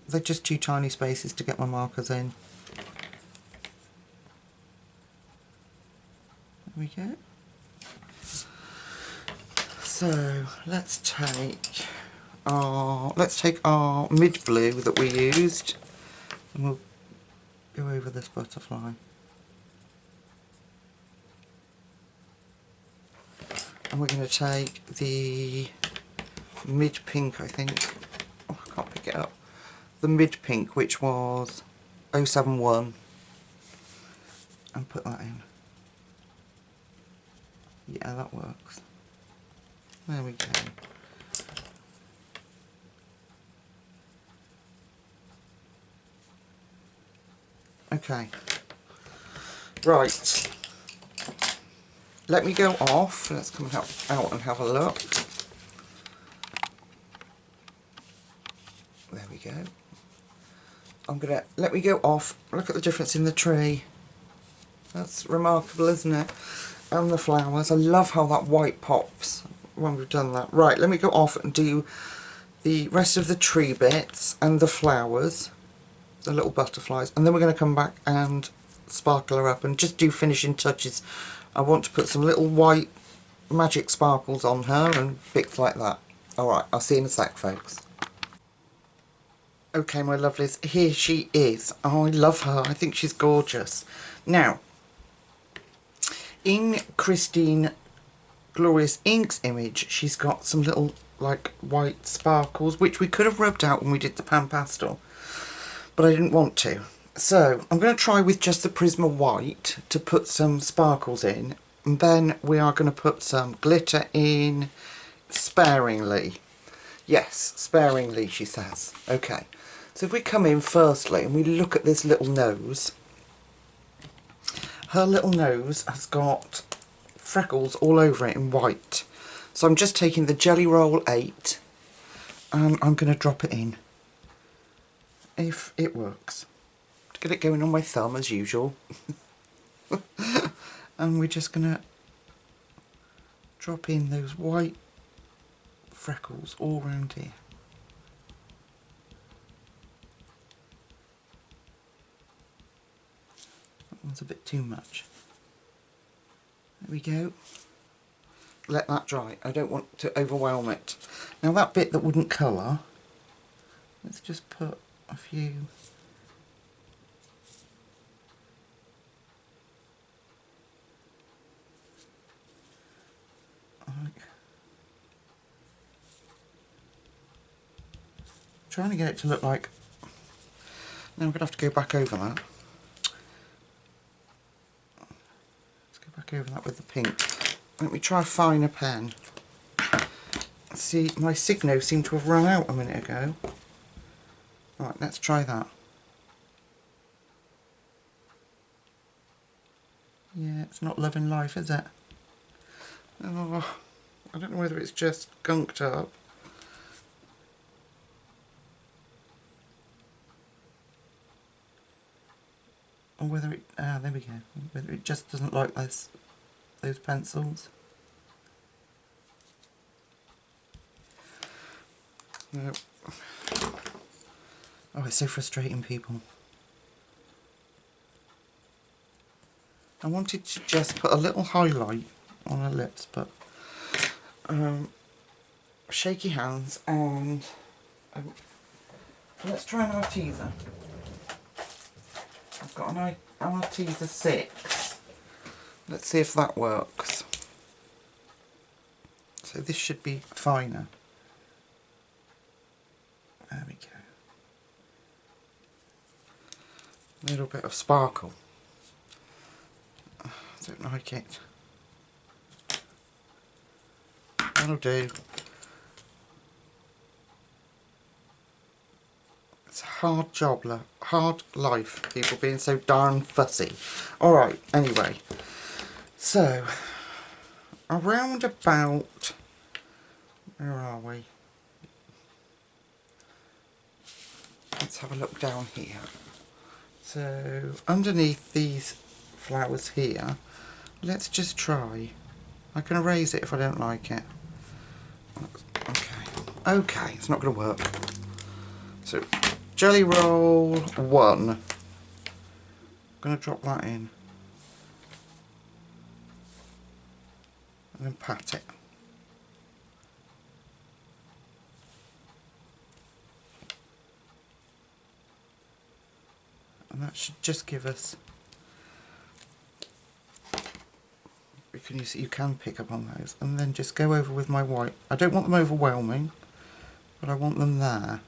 they're just too tiny spaces to get my markers in. There we go. So let's take our mid blue that we used, and we'll go over this butterfly. And we're going to take the mid pink, I think. Oh, I can't pick it up. The mid pink, which was 071, and put that in. Yeah, that works. There we go. Okay. Right. Let me go off. Let's come out and have a look. There we go. Let me go off. Look at the difference in the tree. That's remarkable, isn't it? And the flowers. I love how that white pops when we've done that. Right, let me go off and do the rest of the tree bits and the flowers, the little butterflies, and then we're going to come back and sparkle her up and just do finishing touches. I want to put some little white magic sparkles on her and bits like that. Alright, I'll see you in a sec, folks. Okay, my lovelies, here she is. Oh, I love her. I think she's gorgeous. Now, in Christine Glorious Ink's image, she's got some little like white sparkles, which we could have rubbed out when we did the pan pastel, but I didn't want to. So I'm going to try with just the Prisma White to put some sparkles in, and then we are going to put some glitter in sparingly. Yes, sparingly, she says. Okay, so if we come in firstly and we look at this little nose, her little nose has got freckles all over it in white. So I'm just taking the Jelly Roll 8 and I'm going to drop it in, if it works. Get it going on my thumb as usual. And we're just going to drop in those white freckles all around here. That one's a bit too much. There we go. Let that dry. I don't want to overwhelm it. Now that bit that wouldn't colour, let's just put a few trying to get it to look like. Now I'm going to have to go back over that. Let's go back over that with the pink. Let me try a finer pen. See, my Signo seemed to have run out a minute ago. Right, let's try that. Yeah, it's not loving life, is it? Oh, I don't know whether it's just gunked up. Or whether it, there we go, whether it just doesn't like those pencils. No. Oh, it's so frustrating, people. I wanted to just put a little highlight on her lips, but shaky hands, and let's try an Arteza. I've got an Arteza 6. Let's see if that works. So this should be finer. There we go. A little bit of sparkle. I don't like it. That'll do. It's a hard job, hard life, people being so darn fussy. Alright, anyway. So, around about, where are we? Let's have a look down here. So, underneath these flowers here, let's just try. I can erase it if I don't like it. Okay, it's not going to work. So, Jelly Roll 1. I'm going to drop that in. And then pat it. And that should just give us, you can pick up on those, and then just go over with my white. I don't want them overwhelming, but I want them there.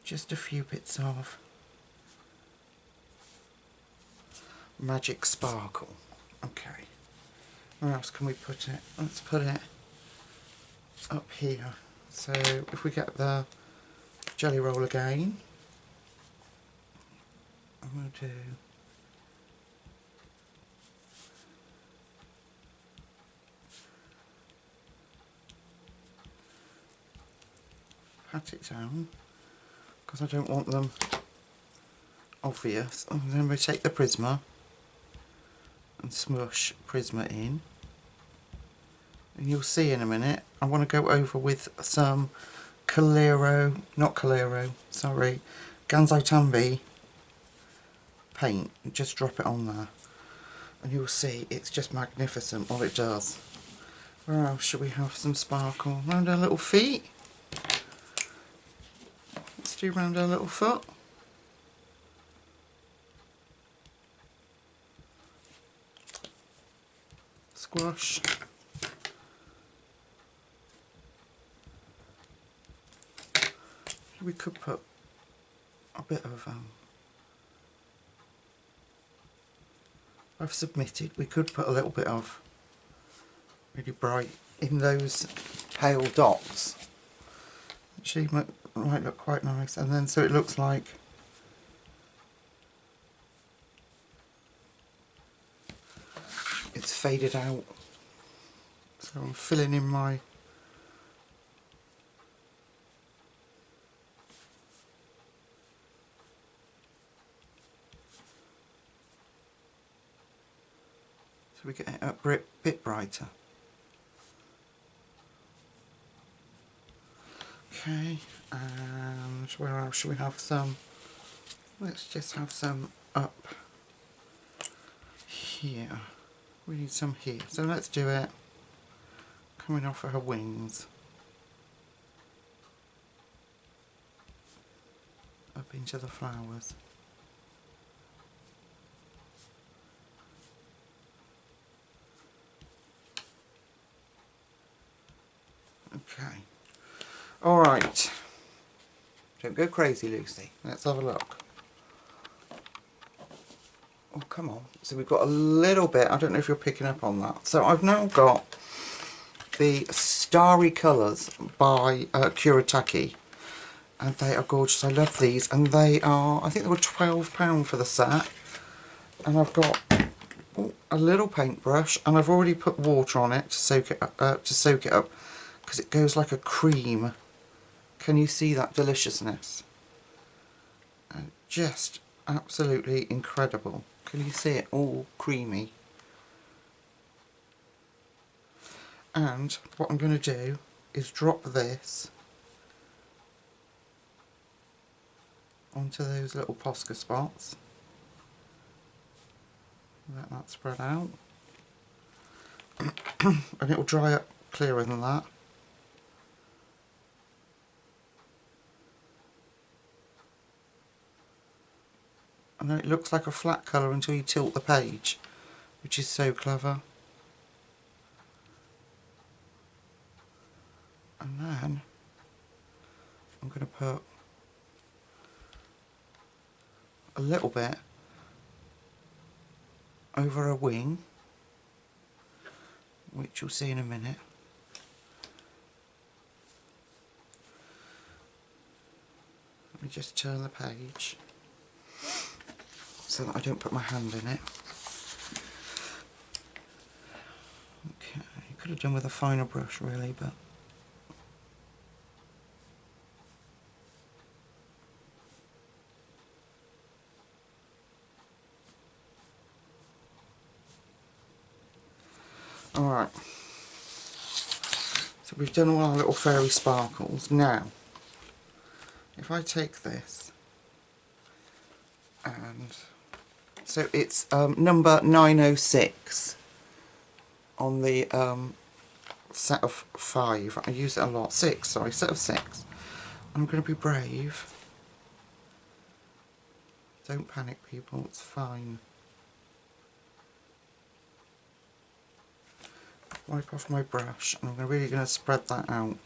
Just a few bits of magic sparkle. Okay, where else can we put it? Let's put it up here. So if we get the Jelly Roll again, I'm going to do pat it down, because I don't want them obvious. And then we take the Prisma and smush Prisma in, and you'll see in a minute I want to go over with some Ganzai Tambi paint, and just drop it on there, and you'll see it's just magnificent what it does. Where else should we have some sparkle? Round our little feet. Let's do round our little foot. Squash. We could put a bit of I've submitted, we could put a little bit of really bright in those pale dots. Actually might look quite nice, and then so it looks like it's faded out. So I'm filling in my we get it a bit brighter. Okay, and where else should we have some? Let's just have some up here. We need some here, so let's do it coming off of her wings up into the flowers. Okay. Alright. Don't go crazy, Lucy. Let's have a look. Oh, come on. So we've got a little bit, I don't know if you're picking up on that. So I've now got the Starry Colours by Kuretake. And they are gorgeous. I love these. And they are, I think they were £12 for the set. And I've got a little paintbrush, and I've already put water on it to soak it up, because it goes like a cream. Can you see that deliciousness? And just absolutely incredible. Can you see it all creamy? And what I'm going to do is drop this onto those little Posca spots. Let that spread out. And it will dry up clearer than that. And then it looks like a flat colour until you tilt the page, which is so clever. And then I'm going to put a little bit over a wing, which you'll see in a minute. Let me just turn the page so that I don't put my hand in it. Okay, could have done with a finer brush really, but alright. So we've done all our little fairy sparkles. Now, if I take this, and so it's number 906 on the set of 5. I use it a lot. 6, sorry, set of 6. I'm going to be brave. Don't panic, people, it's fine. Wipe off my brush, and I'm really going to spread that out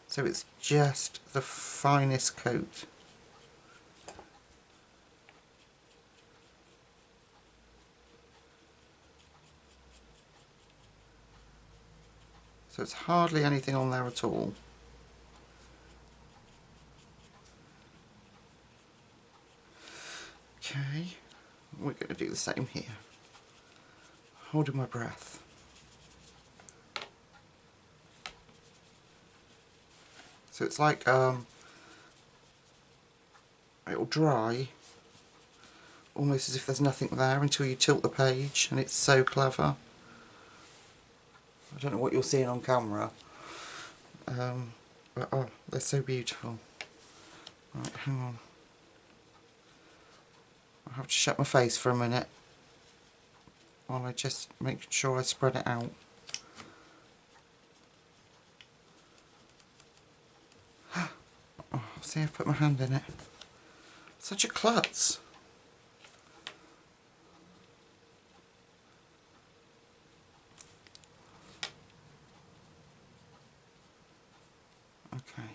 so it's just the finest coat. So it's hardly anything on there at all. Okay, we're going to do the same here. Holding my breath. So it's like it'll dry almost as if there's nothing there until you tilt the page, and it's so clever. I don't know what you're seeing on camera, but oh, they're so beautiful. Right, hang on. I have to shut my face for a minute while I just make sure I spread it out. Oh, see, I've put my hand in it. Such a klutz. Okay.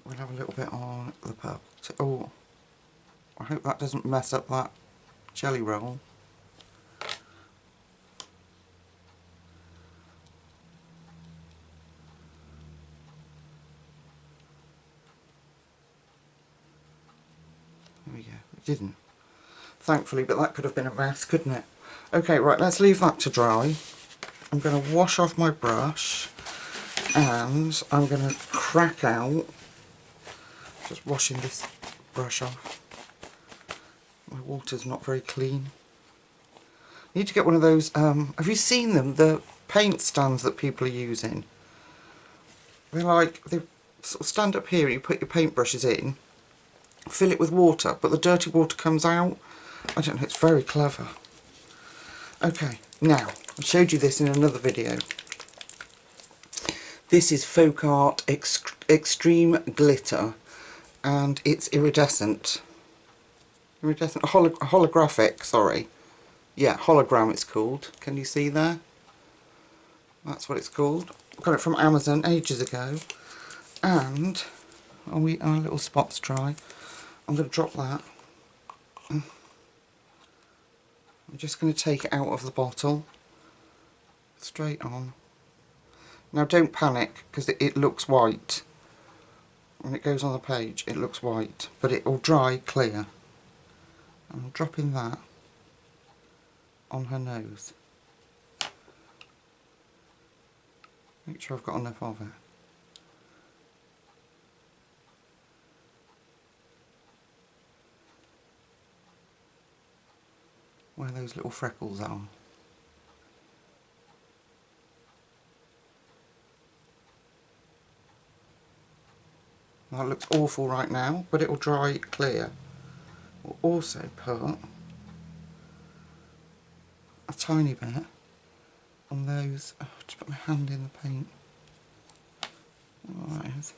We'll have a little bit on the purple. Oh, I hope that doesn't mess up that jelly roll. There we go. It didn't, thankfully, but that could have been a mess, couldn't it? Okay, right, let's leave that to dry. I'm going to wash off my brush, and I'm going to crack out, just washing this brush off. My water's not very clean. You need to get one of those, have you seen them, the paint stands that people are using? They're like, they sort of stand up here, you put your paintbrushes in, fill it with water, but the dirty water comes out. I don't know, it's very clever. Okay, now, I showed you this in another video. This is Folk Art Extreme Glitter, and it's iridescent. Holographic, sorry. Yeah, hologram it's called. Can you see there? That's what it's called. I got it from Amazon ages ago. And our little spot's dry. I'm going to drop that. I'm just going to take it out of the bottle. Straight on. Now don't panic, because it looks white. When it goes on the page it looks white, but it will dry clear. I'm dropping that on her nose. Make sure I've got enough of it. Where those little freckles are. That looks awful right now, but it will dry clear. We'll also put a tiny bit on those. Oh, just put my hand in the paint. Oh, that is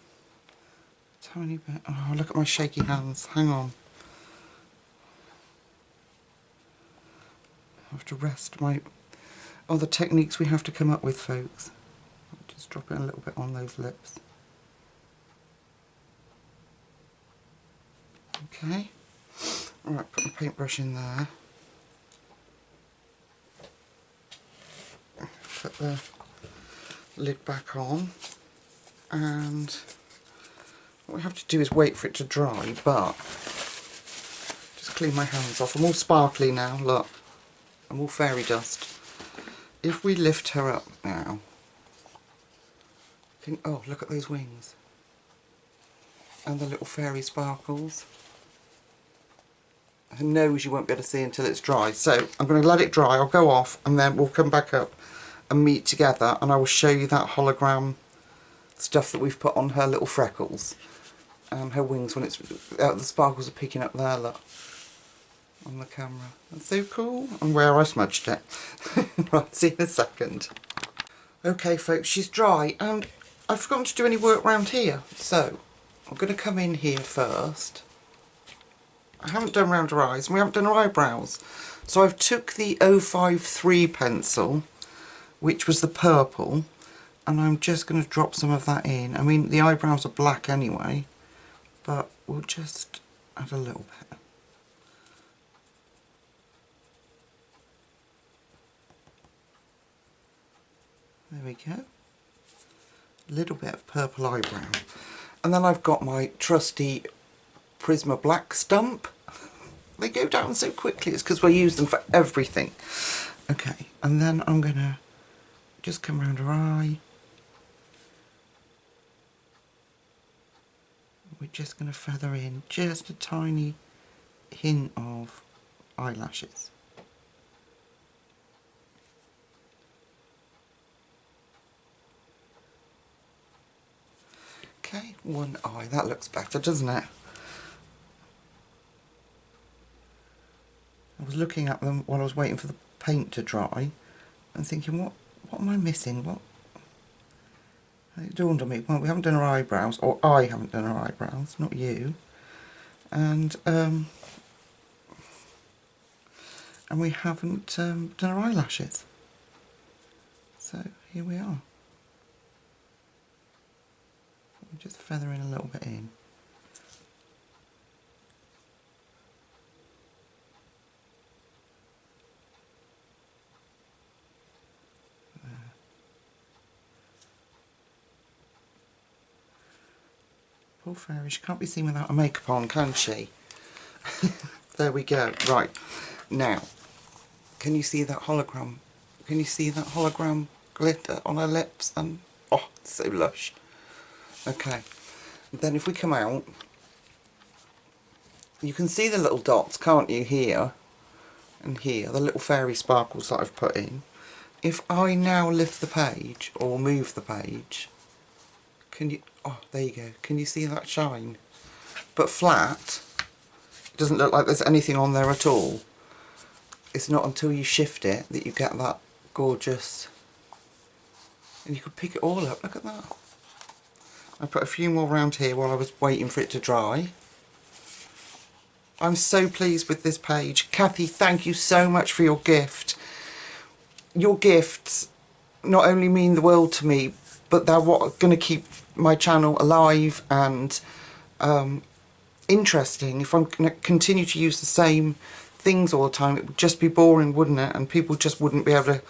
a tiny bit. Oh, look at my shaky hands. Hang on. I have to rest my other techniques we have to come up with, folks. I'll just drop it a little bit on those lips. Okay. Alright, put my paintbrush in there. Put the lid back on. And what we have to do is wait for it to dry, but just clean my hands off. I'm all sparkly now, look. I'm all fairy dust. If we lift her up now, oh, look at those wings. And the little fairy sparkles. Her nose you won't be able to see until it's dry. So I'm going to let it dry, I'll go off, and then we'll come back up and meet together, and I will show you that hologram stuff that we've put on her little freckles. And her wings when it's, the sparkles are picking up there, look. On the camera. That's so cool. And where I smudged it. Right, see you in a second. Okay folks, she's dry and I've forgotten to do any work around here. So, I'm going to come in here first. I haven't done round her eyes and we haven't done her eyebrows. So I've took the 053 pencil, which was the purple, and I'm just going to drop some of that in. I mean, the eyebrows are black anyway, but we'll just add a little bit. There we go. A little bit of purple eyebrow. And then I've got my trusty Prisma Black stump. They go down so quickly, it's because we use them for everything. Okay, and then I'm going to just come around her eye. We're just going to feather in just a tiny hint of eyelashes. Okay, one eye. That looks better, doesn't it? I was looking at them while I was waiting for the paint to dry and thinking, what am I missing? What? It dawned on me, well, we haven't done our eyebrows, or I haven't done our eyebrows, not you. And we haven't done our eyelashes. So here we are. Just feathering a little bit in. There. Poor fairy, she can't be seen without a makeup on, can she? There we go. Right, now, can you see that hologram? Can you see that hologram glitter on her lips? And oh, it's so lush. Okay, then if we come out, you can see the little dots, can't you, here and here, the little fairy sparkles that I've put in. If I now lift the page, or move the page, can you, oh, there you go, can you see that shine? But flat, it doesn't look like there's anything on there at all. It's not until you shift it that you get that gorgeous, and you could pick it all up, look at that. I put a few more around here while I was waiting for it to dry. I'm so pleased with this page. Kathy, thank you so much for your gift. Your gifts not only mean the world to me, but they're what are going to keep my channel alive and interesting. If I'm going to continue to use the same things all the time, it would just be boring, wouldn't it? And people just wouldn't be able to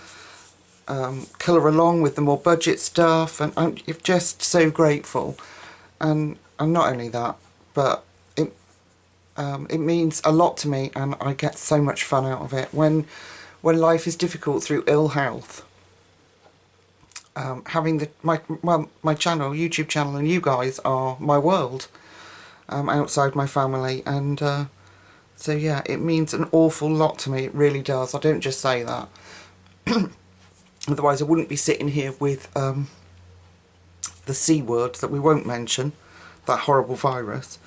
colour along with the more budget stuff, and I'm just so grateful. And not only that, but it means a lot to me, and I get so much fun out of it. When life is difficult through ill health, having my channel, YouTube channel, and you guys are my world outside my family, and so yeah, it means an awful lot to me. It really does. I don't just say that. Otherwise I wouldn't be sitting here with the C word that we won't mention, that horrible virus,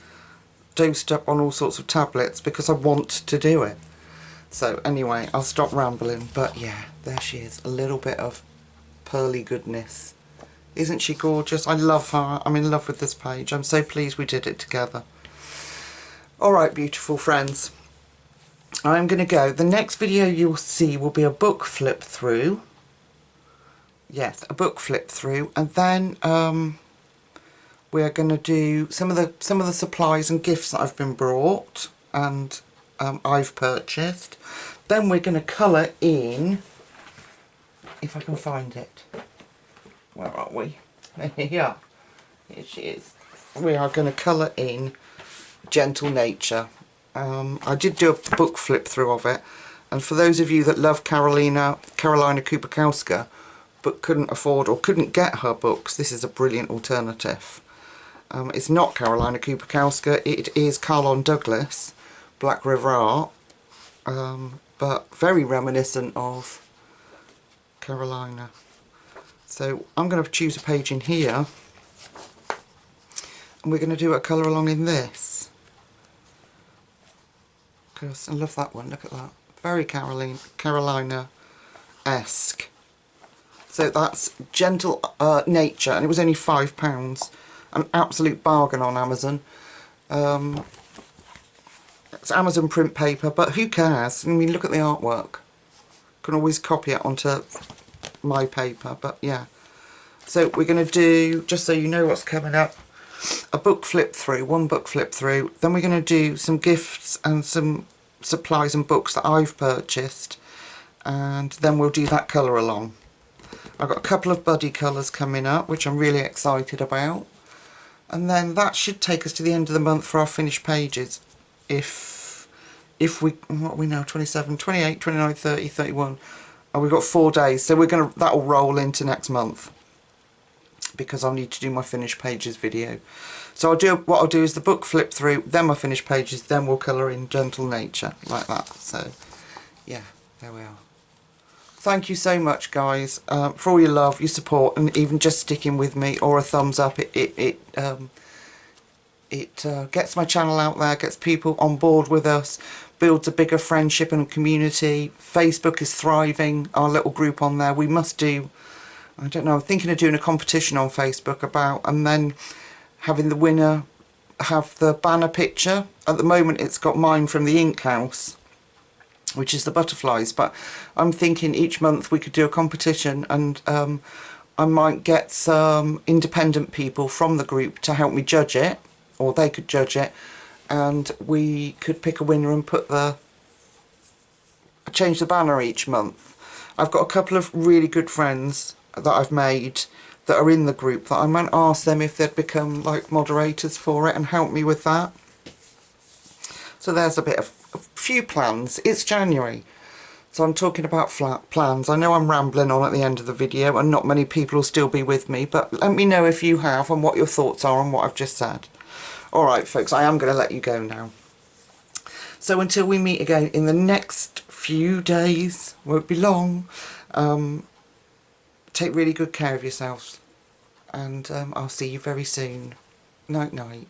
dosed up on all sorts of tablets because I want to do it. So anyway, I'll stop rambling, but yeah, there she is, a little bit of pearly goodness. Isn't she gorgeous? I love her. I'm in love with this page. I'm so pleased we did it together. Alright, beautiful friends, I'm going to go. The next video you'll see will be a book flip through. Yes, a book flip through, and then we're going to do some of the supplies and gifts that I've been brought and I've purchased. Then we're going to colour in, if I can find it. Where are we? Here she is. We are going to colour in Gentle Nature. I did do a book flip through of it, and for those of you that love Carolina Kupakowska but couldn't afford or couldn't get her books, this is a brilliant alternative. It's not Carolina Kupakowska, it is Carlon Douglas, Black River Art, but very reminiscent of Carolina. So I'm going to choose a page in here, and we're going to do a colour along in this. Because I love that one, look at that. Very Carolina-esque. So that's Gentle Nature, and it was only £5. An absolute bargain on Amazon. It's Amazon print paper, but who cares? I mean, look at the artwork. Can always copy it onto my paper, but yeah. So we're going to do, just so you know what's coming up, a book flip through, one book flip through. Then we're going to do some gifts and some supplies and books that I've purchased, and then we'll do that colour along. I've got a couple of buddy colours coming up, which I'm really excited about. And then that should take us to the end of the month for our finished pages. If we, what are we now, 27, 28, 29, 30, 31. And we've got 4 days, so that'll roll into next month, because I'll need to do my finished pages video. So what I'll do is the book flip through, then my finished pages, then we'll colour in Gentle Nature, like that. So yeah, there we are. Thank you so much, guys, for all your love, your support, and even just sticking with me, or a thumbs up. It gets my channel out there, gets people on board with us, builds a bigger friendship and community. Facebook is thriving, our little group on there. We must do, I don't know, I'm thinking of doing a competition on Facebook about, and then having the winner have the banner picture. At the moment it's got mine from the Ink House, which is the butterflies, but I'm thinking each month we could do a competition, and I might get some independent people from the group to help me judge it, or they could judge it, and we could pick a winner and change the banner each month. I've got a couple of really good friends that I've made that are in the group that I might ask them if they'd become like moderators for it and help me with that. So there's a few plans. It's January, so I'm talking about plans. I know I'm rambling on at the end of the video, and not many people will still be with me, but let me know if you have and what your thoughts are on what I've just said. Alright folks, I am going to let you go now. So until we meet again in the next few days, won't be long, take really good care of yourselves, and I'll see you very soon. Night night.